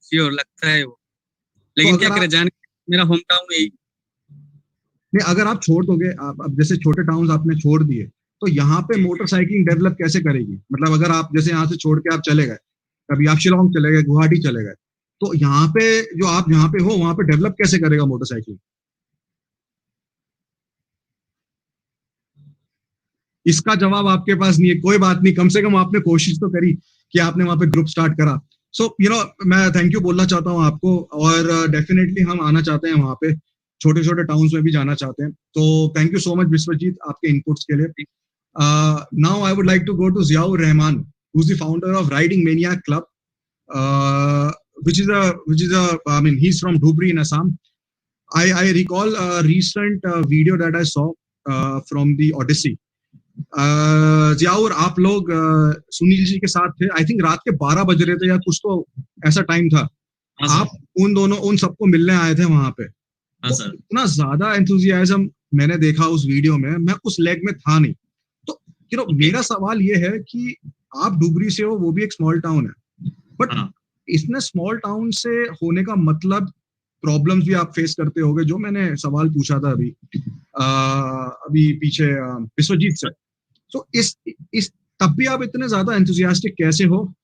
श्योर लगता है वो, तो लेकिन क्या अगर करें, आप जान मेरा होम टाउन यही। नहीं, अगर आप छोड़ दोगे, आप अब जैसे छोटे टाउन्स आपने छोड़ दिए, तो यहाँ पे मोटरसाइकिलिंग डेवलप कैसे करेगी? मतलब अगर आप जैसे यहाँ से छोड़ के आप चले गए, कभी आप शिलोंग चले गए, गुवाहाटी चले गए, तो यहाँ पे जो आप यहाँ पे हो वहां पे डेवलप कैसे करेगा मोटरसाइकिल? इसका जवाब आपके पास नहीं है, कोई बात नहीं, कम से कम आपने कोशिश तो करी कि आपने वहां पे ग्रुप स्टार्ट करा। सो मैं थैंक यू बोलना चाहता हूँ आपको, और डेफिनेटली हम आना चाहते हैं वहां पे, छोटे छोटे टाउन्स में भी जाना चाहते हैं। तो thank you so much Biswajit आपके इनपुट्स के लिए। Now I would like to go to Ziaur Rahman, who's the founder of Riding Maniac Club, which is a I mean he's from Dhubri in Assam. I recall a recent video that I saw from the Odyssey. Ziaur, आप लोग सुनील जी के साथ थे, I think रात के 12 बज रहे थे या कुछ तो ऐसा टाइम था, आप उन सबको मिलने आए थे वहां पे। तो इतना ज्यादा एंथुजियाज्म मैंने देखा उस वीडियो में, मैं उस लेग में था नहीं। तो मेरा सवाल ये है कि आप डुबरी से हो, वो भी एक स्मॉल टाउन है, बट इसमें स्मॉल टाउन से होने का मतलब प्रॉब्लम्स भी आप फेस करते होगे, जो मैंने सवाल पूछा था अभी पीछे विश्वजीत से। तो इस तब भी आप इतने ज्यादा एंथुजियास्टिक कैसे हो?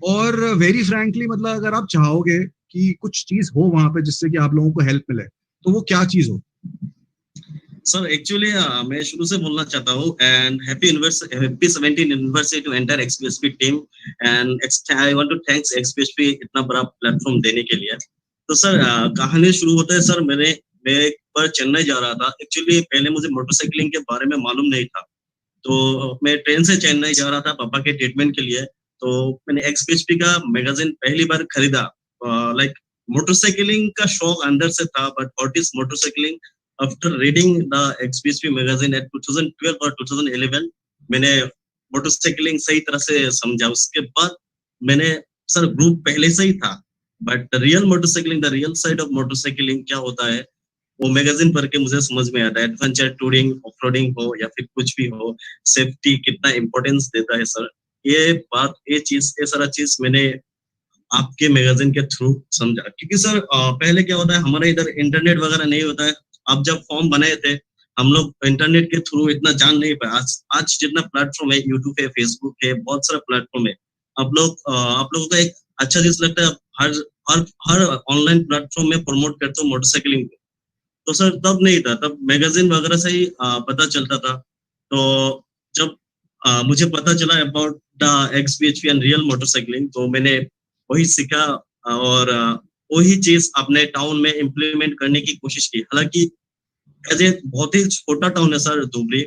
और वेरी फ्रैंकली, मतलब अगर आप चाहोगे कि कुछ चीज हो वहां पे जिससे कि आप लोगों को हेल्प मिले, तो वो क्या चीज हो? सर एक्चुअली मैं शुरू से बोलना चाहता हूँ, and happy 17 anniversary to entire XBHP team, and I want to thanks XBHP इतना बड़ा प्लेटफॉर्म देने के लिए। तो सर कहानी शुरू होता है सर, मैं एक बार चेन्नई जा रहा था। एक्चुअली पहले मुझे मोटरसाइकिलिंग के बारे में मालूम नहीं था, तो मैं ट्रेन से चेन्नई जा रहा था पापा के ट्रीटमेंट के लिए। तो मैंने एक्सपीएचपी का मैगजीन पहली बार खरीदा। लाइक मोटरसाइकिलिंग का शौक अंदर से था, but what is motorcycling, after reading the XBHP magazine at 2012 और 2011 मैंने मोटरसाइकिलिंग सही तरह से समझा। उसके बाद मैंने सर ग्रुप पहले से ही था, but real motorcycling, the real side of motorcycling क्या होता है, वो मैगजीन पढ़ के मुझे समझ में आता है। एडवेंचर टूरिंग, ऑफरोडिंग हो या फिर कुछ भी हो, सेफ्टी कितना इंपॉर्टेंस देता है सर, ये सारा चीज मैंने आपके मैगजीन के थ्रू समझा। क्योंकि सर पहले क्या होता है, हमारे इधर इंटरनेट वगैरह नहीं होता है। आप जब फॉर्म बनाए थे, हम लोग इंटरनेट के थ्रू इतना जान नहीं पाए। आज जितना प्लेटफॉर्म है, यूट्यूब है, फेसबुक है, बहुत सारा प्लेटफॉर्म है। आप लोगों को एक अच्छा चीज लगता है, हर ऑनलाइन प्लेटफॉर्म में प्रमोट करते हो मोटरसाइकिलिंग को। तो सर तब नहीं था, तब मैगजीन वगैरह से ही पता चलता था। तो जब मुझे पता चला about the XBHP and real motorcycling, तो मैंने वही सीखा और वही चीज अपने टाउन में इम्प्लीमेंट करने की कोशिश की। हालांकि एज ए बहुत ही छोटा टाउन है सर धुबरी,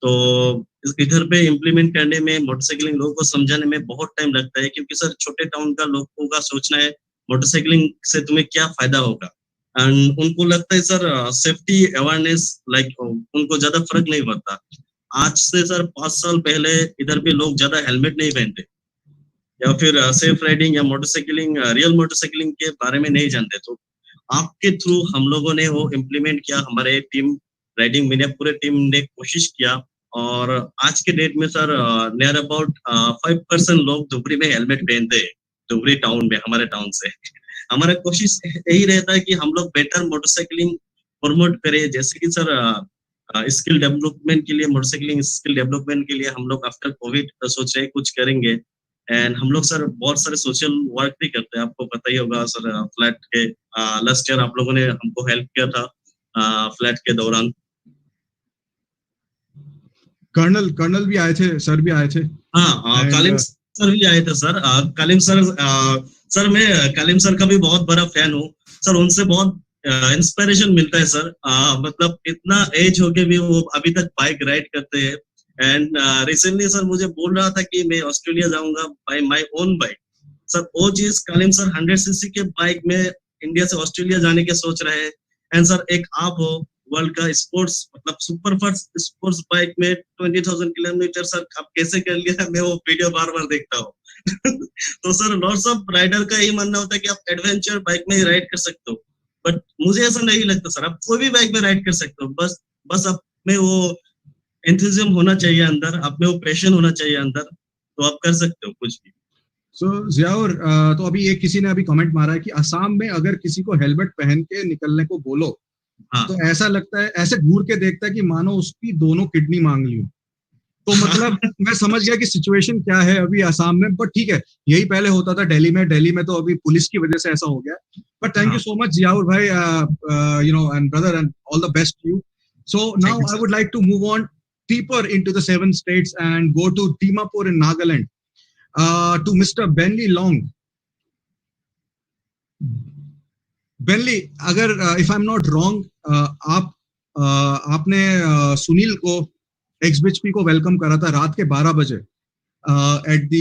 तो इधर पे इम्प्लीमेंट करने में, मोटरसाइकिलिंग लोगों को समझाने में बहुत टाइम लगता है। क्योंकि सर छोटे टाउन का लोगों का सोचना है मोटरसाइकिलिंग से तुम्हें क्या फायदा होगा, एंड उनको लगता है सर सेफ्टी अवेयरनेस, लाइक उनको ज्यादा फर्क नहीं पड़ता। आज से सर 5 साल पहले इधर पे लोग ज्यादा हेलमेट नहीं पहनते, या फिर सेफ राइडिंग या मोटरसाइकिलिंग, रियल मोटरसाइकिलिंग के बारे में नहीं जानते। तो आपके थ्रू हम लोगों ने वो इम्प्लीमेंट किया। हमारे टीम राइडिंग में पूरे टीम ने कोशिश किया, और आज के डेट में सर नियर अबाउट 5% लोग धुबरी में हेलमेट पहनते हैं, धुबरी टाउन में, हमारे टाउन से। हमारा कोशिश यही रहता है कि हम लोग बेटर मोटरसाइकिलिंग प्रमोट करें। जैसे कि सर स्किल डेवलपमेंट के लिए, मोटरसाइकिलिंग स्किल डेवलपमेंट के लिए हम लोग आफ्टर कोविड सोच रहे कुछ करेंगे। एंड हम लोग सर बहुत सारे सोशल वर्क भी करते हैं, आपको पता ही होगा सर। फ्लैट के लास्ट ईयर आप लोगों ने हमको हेल्प किया था फ्लैट के दौरान। कर्नल भी आए थे, सर भी आए थे। हाँ, कालिम सर भी आए थे सर। कालिम सर मैं कालिम सर का भी बहुत बड़ा फैन हूँ सर। उनसे बहुत इंस्पिरेशन मिलता है सर। मतलब इतना एज हो के भी वो अभी तक बाइक राइड करते हैं। एंड रिसेंटली सर मुझे बोल रहा था कि मैं ऑस्ट्रेलिया जाऊंगा by my own bike. Sir वो चीज कालिम सर 100 सीसी के बाइक में इंडिया से ऑस्ट्रेलिया जाने के सोच रहे हैं। एंड सर एक आप हो वर्ल्ड का स्पोर्ट्स, मतलब सुपर फास्ट स्पोर्ट्स बाइक में 20,000 किलोमीटर सर आप कैसे कर लिया, मैं वो वीडियो बार बार देखता हूँ। तो सर लॉट्स ऑफ राइडर का यही मानना होता है कि आप एडवेंचर बाइक में ही राइड कर सकते हो, बट मुझे ऐसा नहीं लगता सर। आप कोई भी बाइक में राइड कर सकते हो, बस आप में वो एंथुजिज्म होना चाहिए अंदर, आप में वो पैशन होना चाहिए अंदर, तो आप कर सकते हो कुछ भी। सो जियाउर, तो अभी एक किसी ने अभी कमेंट मारा है कि असम में अगर किसी को हेलमेट पहन के निकलने को बोलो, तो ऐसा लगता है, ऐसे घूर के देखता है कि मानो उसकी दोनों किडनी मांग ली हो। तो मतलब मैं समझ गया कि सिचुएशन क्या है अभी असम में, बट ठीक है, यही पहले होता था दिल्ली में तो अभी पुलिस की वजह से ऐसा हो गया। But thank you so much Ziaur भाई, and brother, and all the best to you. So now I would like to move on deeper into the 7 states and go to Dimapur in Nagaland, to Mr. Benly Long. Benly, अगर if I'm not wrong, आपने सुनील को XBHP को welcome करा था रात के 12 बजे at the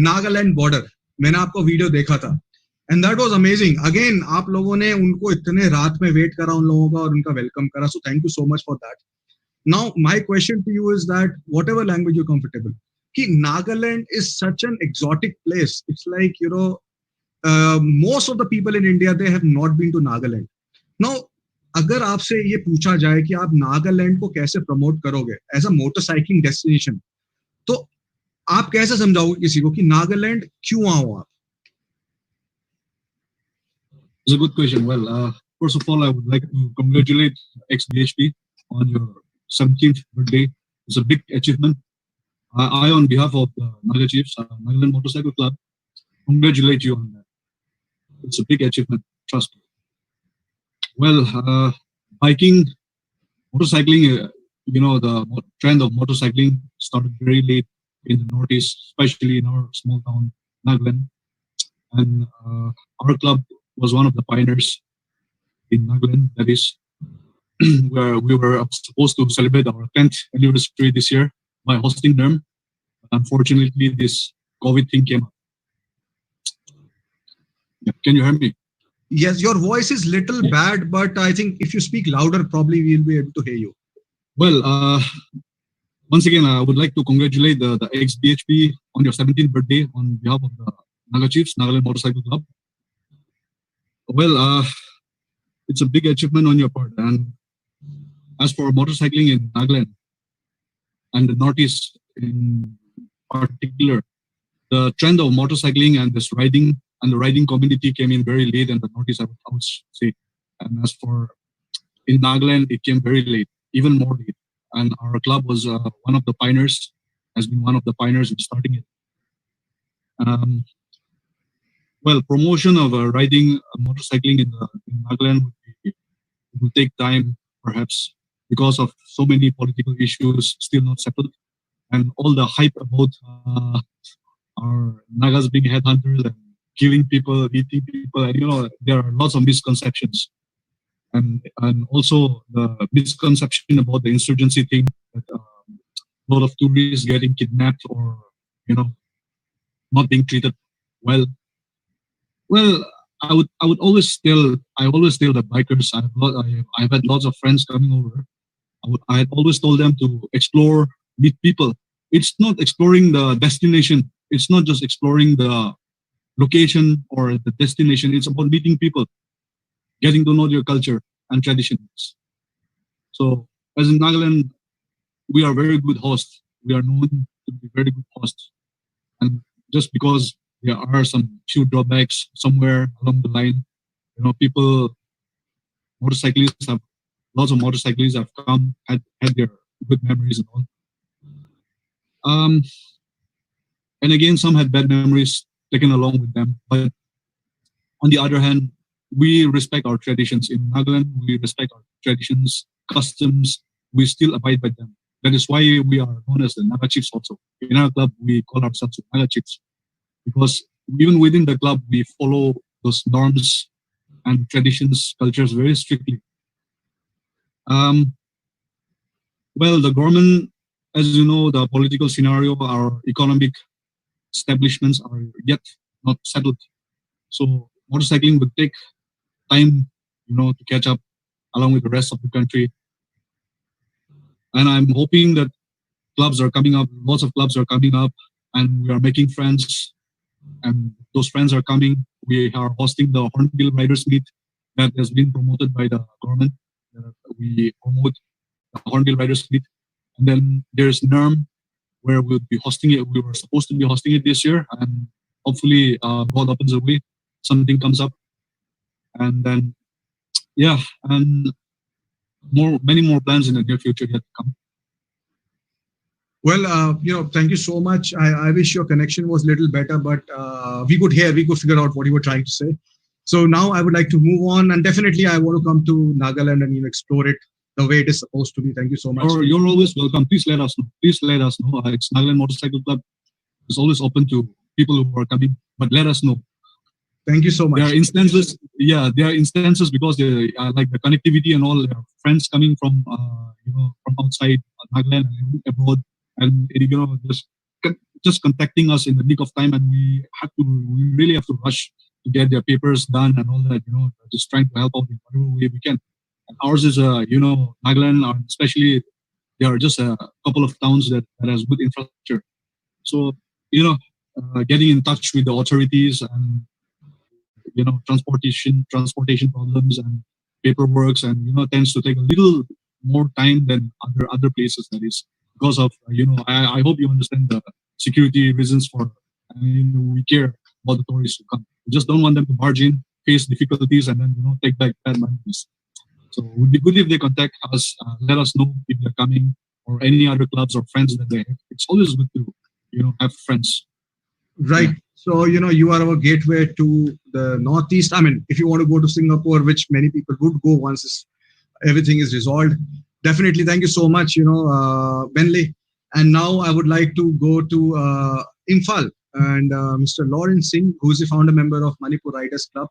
Nagaland border. मैंने आपको वीडियो देखा था and that was amazing. Again आप लोगों ने उनको इतने रात में वेट करा उन लोगों का और उनका वेलकम करा, so thank you so much for that. Now my question to you is that whatever language you comfortable, कि Nagaland is such an exotic place. It's like most of the people in India, they have not been to Nagaland. Now, अगर आपसे ये पूछा जाए कि आप नागालैंड को कैसे प्रमोट करोगे एज अ मोटरसाइकिलिंग डेस्टिनेशन, तो आप कैसे समझाओगे किसी को कि नागालैंड क्यों आओ आप? It's a good question. Well, first of all, I would like to congratulate XBHP on your 17th birthday. It's a big achievement. I on behalf of the Naga Chiefs, Nagaland Motorcycle Club, congratulate you on that. It's a big achievement, trust me. Well, biking, motorcycling, the trend of motorcycling started very late in the Northeast, especially in our small town, Nagaland. And our club was one of the pioneers in Nagaland. That is, where we were supposed to celebrate our 10th anniversary this year by hosting them. Unfortunately, this COVID thing came up. Can you hear me? Yes, your voice is little bad, but I think if you speak louder, probably we'll be able to hear you. Well, once again, I would like to congratulate the XBHP on your 17th birthday on behalf of the Naga Chiefs, Nagaland Motorcycle Club. Well, it's a big achievement on your part. And as for motorcycling in Nagaland and the Northeast in particular, the trend of motorcycling and this riding and the riding community came in very late in the Northeast, I would say. And as for in Nagaland, it came very late, even more late. And our club was one of the pioneers, has been one of the pioneers in starting it. Well, promotion of riding motorcycling in Nagaland will take time, perhaps, because of so many political issues still not settled, and all the hype about our Nagas being headhunters and killing people, eating people, and there are lots of misconceptions, and also the misconception about the insurgency thing, that a lot of tourists getting kidnapped or not being treated well. Well, I would always tell the bikers. I've had lots of friends coming over. I had always told them to explore, meet people. It's not exploring the destination. It's not just exploring the location or the destination. It's about meeting people, getting to know your culture and traditions. So, as in Nagaland, we are very good hosts. We are known to be very good hosts. And just because there are some few drawbacks somewhere along the line, lots of motorcyclists have come, had their good memories and all. And again, some had bad memories taken along with them. But on the other hand, we respect our traditions. In Nagaland, we respect our traditions, customs. We still abide by them. That is why we are known as the Naga Chiefs also. In our club, we call ourselves Naga Chiefs, because even within the club, we follow those norms and traditions, cultures very strictly. Well, the government, as you know, the political scenario, our economic establishments are yet not settled. So motorcycling will take time, to catch up along with the rest of the country. And I'm hoping that clubs are coming up, lots of clubs are coming up, and we are making friends. And those friends are coming. We are hosting the Hornbill Riders Meet that has been promoted by the government. We promote the Hornbill Riders Meet. And then there's NERM, where we'll be hosting it. We were supposed to be hosting it this year, and hopefully, God opens a way, something comes up, and then yeah, and many more plans in the near future yet to come. Well, thank you so much. I wish your connection was a little better, but we could figure out what you were trying to say. So now I would like to move on, and definitely I want to come to Nagaland and explore it the way it is supposed to be. Thank you so much. You're always welcome. Please let us know. Please let us know. It's Nagaland Motorcycle Club. It's always open to people who are coming, but let us know. Thank you so much. There are instances, because they like the connectivity and all. There are friends coming from from outside Nagaland and abroad, and just contacting us in the nick of time, and we really have to rush to get their papers done and all that. Just trying to help out in whatever way we can. And ours is Nagaland, especially there are just a couple of towns that has good infrastructure. So getting in touch with the authorities and transportation problems and paperwork, and tends to take a little more time than other places. That is because of I hope you understand the security reasons for. We care about the tourists who come. We just don't want them to barge in, face difficulties, and then take back bad memories. So it would be good if they contact us, let us know if they're coming, or any other clubs or friends that they have. It's always good to have friends. Right. So, you are our gateway to the Northeast. I mean, if you want to go to Singapore, which many people would go once everything is resolved, definitely. Thank you so much, Benley. And now I would like to go to Imphal and Mr. Lawrence Singh, who is the founder member of Manipur Riders Club.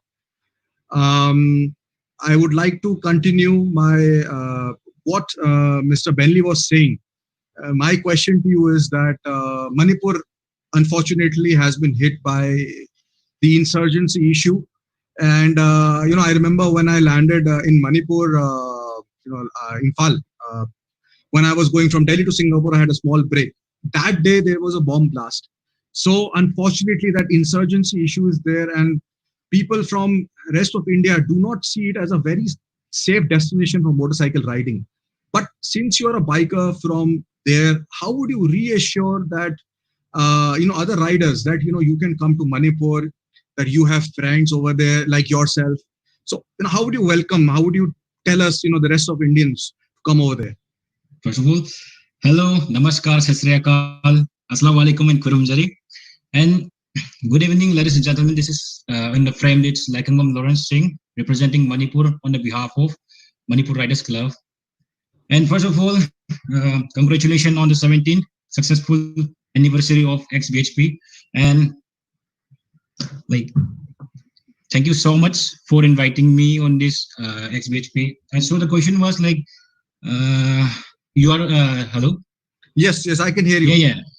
I would like to continue what Mr. Benley was saying. My question to you is that Manipur, unfortunately, has been hit by the insurgency issue. And, I remember when I landed in Manipur, Imphal, when I was going from Delhi to Singapore, I had a small break. That day, there was a bomb blast. So, unfortunately, that insurgency issue is there. And people from rest of India do not see it as a very safe destination for motorcycle riding. But since you're a biker from there, how would you reassure that other riders that you can come to Manipur, that you have friends over there like yourself? So how would you welcome? How would you tell us the rest of Indians to come over there? First of all, hello, namaskar, sat sri akal, assalamu alaikum, and kurumjari, and good evening, ladies and gentlemen. This is in the frame. It's Laikangam Lawrence Singh representing Manipur on the behalf of Manipur Riders Club. And first of all, congratulations on the 17th successful anniversary of XBHP, and thank you so much for inviting me on this XBHP. And so the question was you are hello. Yes, I can hear you.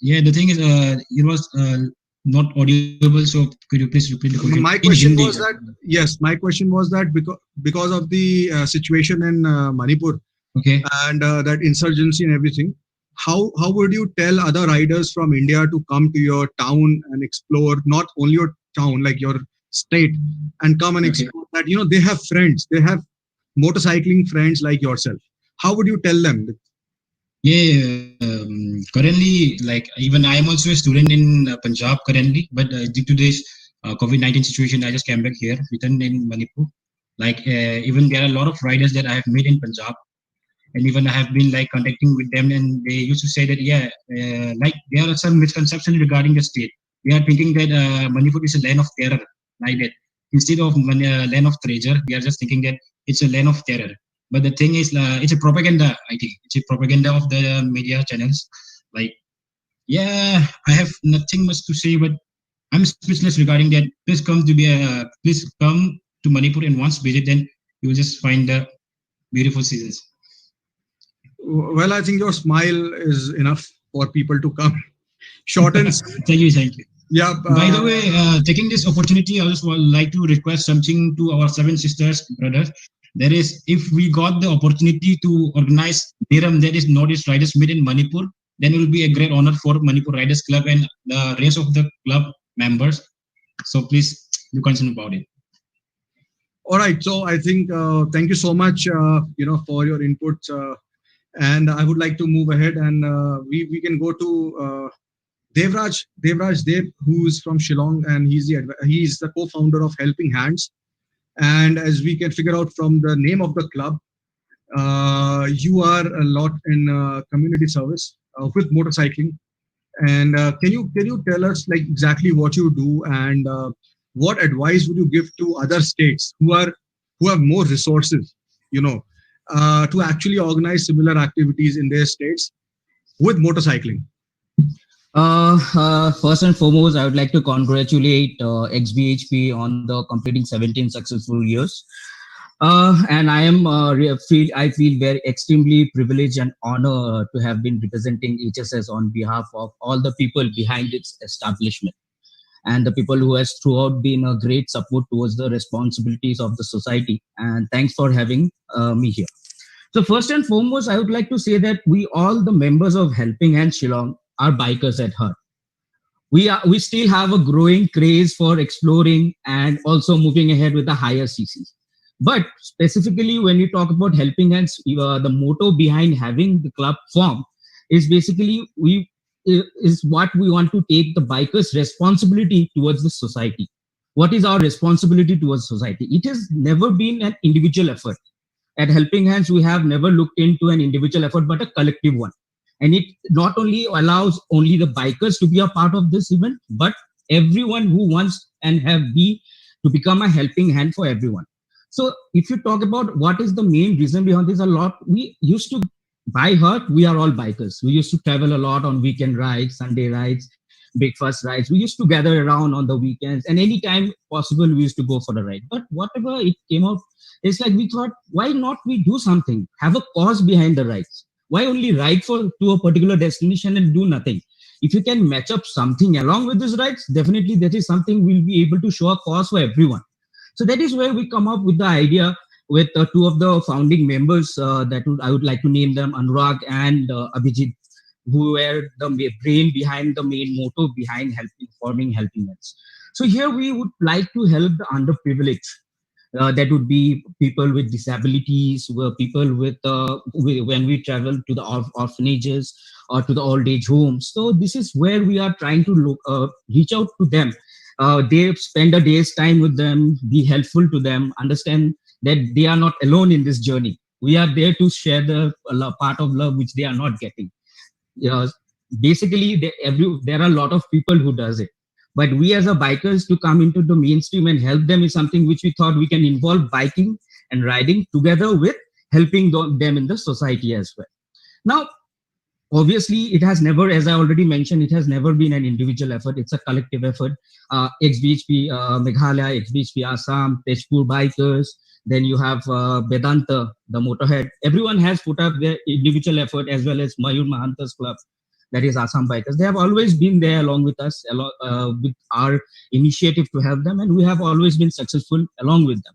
Yeah. The thing is, it was not audible. So could you please repeat the question? My question was that my question was that because of the situation in Manipur, okay, and that insurgency and everything, how would you tell other riders from India to come to your town and explore not only your town, like your state, and come and explore that they have friends, they have motorcycling friends like yourself? How would you tell them? Currently, even I am also a student in Punjab currently, but due to this COVID-19 situation, I just came back here, returned in Manipur. Even there are a lot of riders that I have met in Punjab, and even I have been contacting with them, and they used to say that there are some misconceptions regarding the state. We are thinking that Manipur is a land of terror, like that. Instead of land of treasure, we are just thinking that it's a land of terror. But the thing is, it's a propaganda. I think it's a propaganda of the media channels. I have nothing much to say, but I'm speechless regarding that. Please come to Manipur and once visit, then you will just find the beautiful seasons. Well, I think your smile is enough for people to come. Short and thank you. Yeah. By the way, taking this opportunity, I just would like to request something to our seven sisters, brothers. That is, if we got the opportunity to organize NIRAM, that is Northeast Riders Meet in Manipur, then it will be a great honor for Manipur Riders Club and the rest of the club members. So please be concerned about it. All right. So I think thank you so much, for your inputs. And I would like to move ahead, and we can go to Devraj Dev, who's from Shillong, and he's the co-founder of Helping Hands. And as we can figure out from the name of the club, you are a lot in community service with motorcycling. And can you tell us like exactly what you do, and what advice would you give to other states who have more resources, you know, to actually organize similar activities in their states with motorcycling? First and foremost, I would like to congratulate XBHP on the completing 17 successful years. And I feel very extremely privileged and honored to have been representing HSS on behalf of all the people behind its establishment and the people who has throughout been a great support towards the responsibilities of the society. And thanks for having me here. So first and foremost, I would like to say that we all the members of Helping Hand Shillong are bikers at heart. We still have a growing craze for exploring and also moving ahead with the higher CCs. But specifically, when you talk about Helping Hands, the motto behind having the club form is basically is what we want to take the bikers' responsibility towards the society. What is our responsibility towards society? It has never been an individual effort. At Helping Hands, we have never looked into an individual effort, but a collective one. And it not only allows only the bikers to be a part of this event, but everyone who wants and have be to become a helping hand for everyone. So if you talk about what is the main reason behind this, a lot we used to by heart, we are all bikers. We used to travel a lot on weekend rides, Sunday rides, breakfast rides. We used to gather around on the weekends, and anytime possible, we used to go for a ride. But whatever it came out, it's like we thought, why not we do something? Have a cause behind the rides. Why only ride to a particular destination and do nothing? If you can match up something along with these rides, definitely that is something we'll be able to show a cause for everyone. So that is where we come up with the idea with two of the founding members I would like to name them, Anurag and Abhijit, who were the brain behind the main motto behind forming Helping Hands. So here we would like to help the underprivileged. That would be people with disabilities, people with when we travel to the orphanages or to the old age homes. So this is where we are trying to reach out to them. They spend a day's time with them, be helpful to them, understand that they are not alone in this journey. We are there to share the part of love which they are not getting. Basically, there are a lot of people who does it. But we as a bikers to come into the mainstream and help them is something which we thought we can involve biking and riding together with helping them in the society as well. Now, obviously, it has never, as I already mentioned, it has never been an individual effort. It's a collective effort. XBHP Meghalaya, XBHP Assam, Tejpur Bikers, then you have Vedanta, the Motorhead. Everyone has put up their individual effort as well as Mayur Mahanta's club, that is Assam Bikers. They have always been there along with us, with our initiative to help them, and we have always been successful along with them.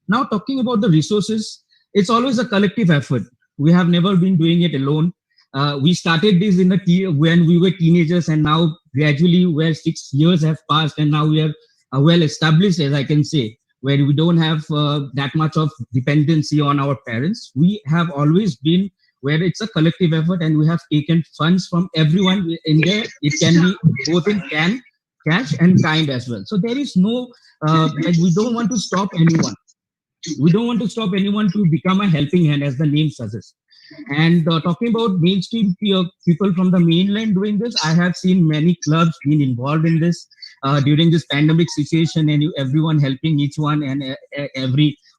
Now, talking about the resources, it's always a collective effort. We have never been doing it alone. We started this when we were teenagers, and now gradually, where 6 years have passed, and now we are well established, as I can say, where we don't have that much of dependency on our parents. We have always been where it's a collective effort, and we have taken funds from everyone in there. It can be both in cash and kind as well. So there is no, we don't want to stop anyone. We don't want to stop anyone to become a helping hand, as the name suggests. And talking about mainstream people from the mainland doing this, I have seen many clubs being involved in this during this pandemic situation, and everyone helping each one, and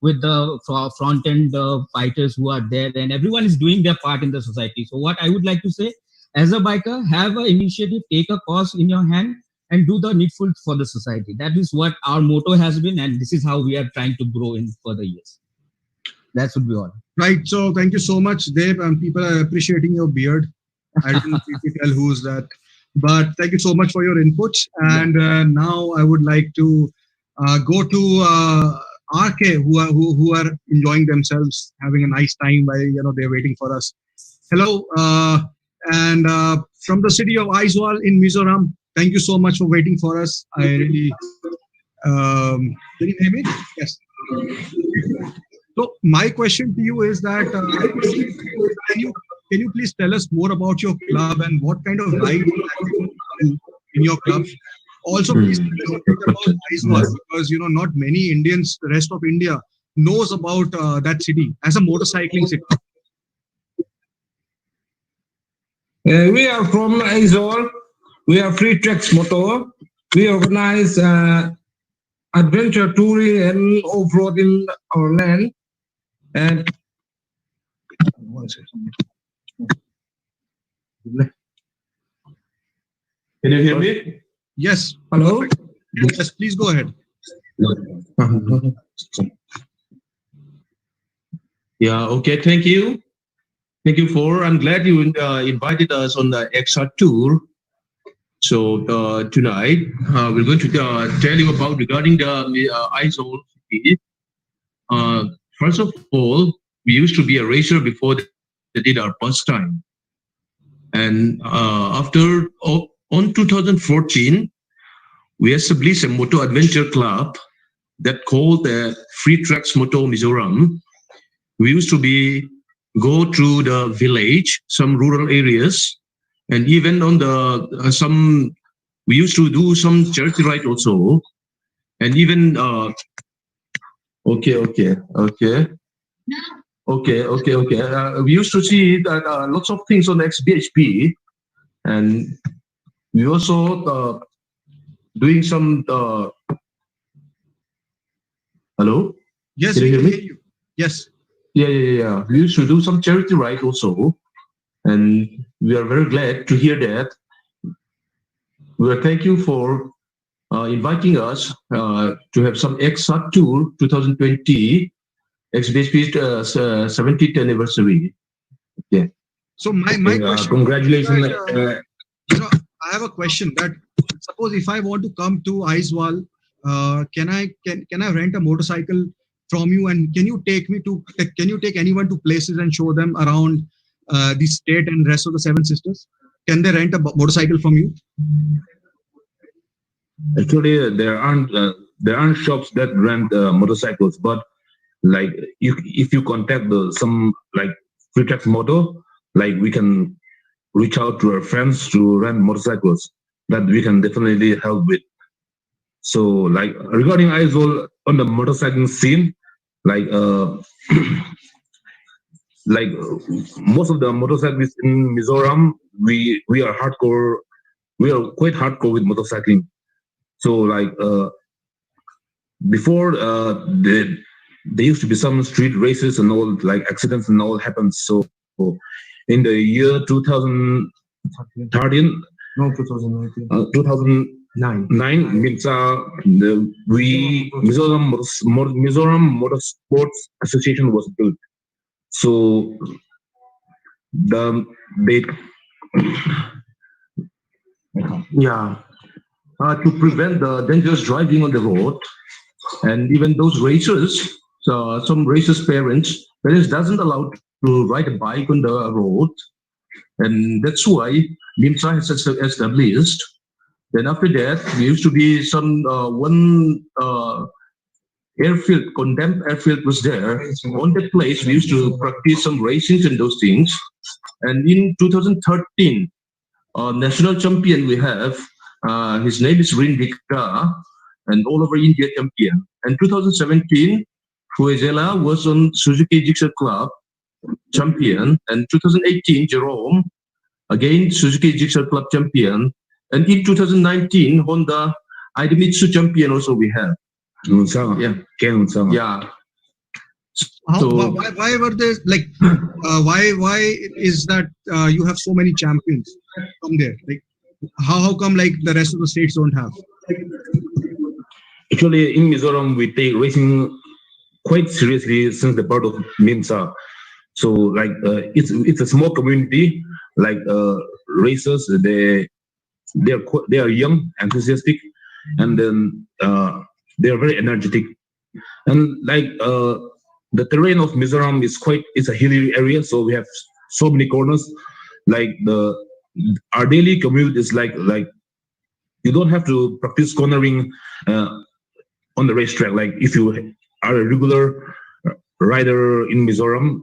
with the front end fighters who are there, and everyone is doing their part in the society. So what I would like to say, as a biker, have an initiative, take a cause in your hand, and do the needful for the society. That is what our motto has been, and this is how we are trying to grow in further years. That would be all. Right. So thank you so much, Dave. And people are appreciating your beard. I didn't really tell who's that. But thank you so much for your inputs. And now I would like to go to RK, who are enjoying themselves, having a nice time while they're waiting for us. Hello, and from the city of Aizawl in Mizoram. Thank you so much for waiting for us. I really. Can you hear me? Yes. So my question to you is that can you please tell us more about your club and what kind of ride you do in your club? Also, please tell us a bit about Aizawl, because not many Indians, the rest of India, knows about that city as a motorcycling city. We are from Aizawl. We are Free Tracks Motor. We organize adventure touring and off-road in our land. And can you hear me? Yes. Hello. Yes, please go ahead. Yeah. Okay. Thank you. Thank you for. I'm glad you invited us on the EXA tour. So tonight we're going to tell you about regarding the Aizawl city. First of all, we used to be a racer before they did our pastime, and after on 2014, we established a motor adventure club that called the Free Tracks Motor Mizoram. We used to go through the village, some rural areas, and even on the we used to do some charity ride also, and even okay. We used to see that lots of things on XBHP, and we also doing some. Hello. Yes, can you hear me? hear you. Yes. Yeah. We used to do some charity ride also, and we are very glad to hear that. We are thank you for inviting us to have some EXA tour 2020 XBHP 70th anniversary. Yeah. So my question. Congratulations. That, I have a question. That suppose if I want to come to Aizawl, can I rent a motorcycle from you, and can you take anyone to places and show them around the state and rest of the Seven Sisters? Can they rent a motorcycle from you? Actually, there aren't shops that rent motorcycles, but like if you contact some like Free Tracks Motor, like we can reach out to our friends to rent motorcycles that we can definitely help with. So like regarding Aizawl on the motorcycling scene, like like most of the motorcyclists in Mizoram, we are hardcore. We are quite hardcore with motorcycling. So like before there used to be some street races and all, like accidents and all happened. So in the year 2013, no 2019, 2009 means Mizoram Motorsports Association was built. So to prevent the dangerous driving on the road, and even those racers, some racers' parents doesn't allow to ride a bike on the road, and that's why MIMSA has established. Then after that, there used to be some one airfield, condemned airfield was there. On that place, we used to practice some racing and those things. And in 2013, national champion we have. His name is Rindika, and all over India champion. And 2017, Fuezela was on Suzuki Jigsaw Club champion. And 2018, Jerome, again Suzuki Jigsaw Club champion. And in 2019, Honda Idemitsu champion also we have. Yeah. So why were there like why is that you have so many champions from there? Like how come like the rest of the states don't have? Actually, in Mizoram, we take racing quite seriously since the birth of MIMSA. So like it's a small community. Like racers, they are young, enthusiastic, and then they are very energetic. And like the terrain of Mizoram is a hilly area, so we have so many corners. Like our daily commute is like you don't have to practice cornering on the racetrack. Like if you are a regular rider in Mizoram,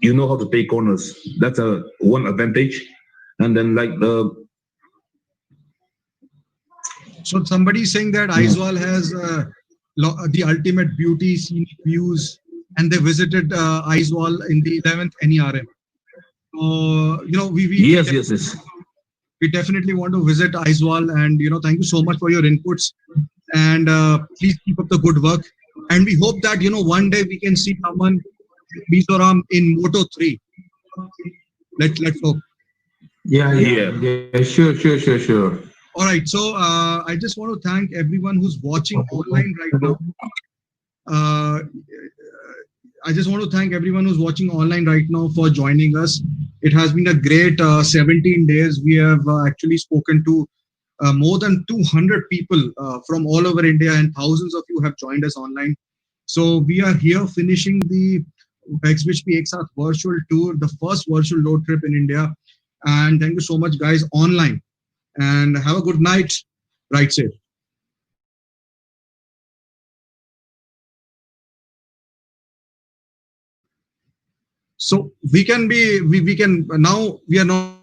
you know how to take corners. That's a one advantage. And then like the So somebody saying that Aizawl has the ultimate beauty, scenic views, and they visited Aizawl in the 11th NERM. So yes. we definitely want to visit Aizawl, and thank you so much for your inputs, and please keep up the good work. And we hope that one day we can see someone in Mizoram in Moto 3. Let's hope. Yeah. Sure. All right, so I just want to thank everyone who's watching online right now. I just want to thank everyone who's watching online right now for joining us. It has been a great 17 days. We have actually spoken to more than 200 people from all over India, and thousands of you have joined us online. So we are here finishing the XBHP Ek Saath virtual tour, the first virtual road trip in India. And thank you so much, guys, online. And have a good night. Ride safe. So we can now we are not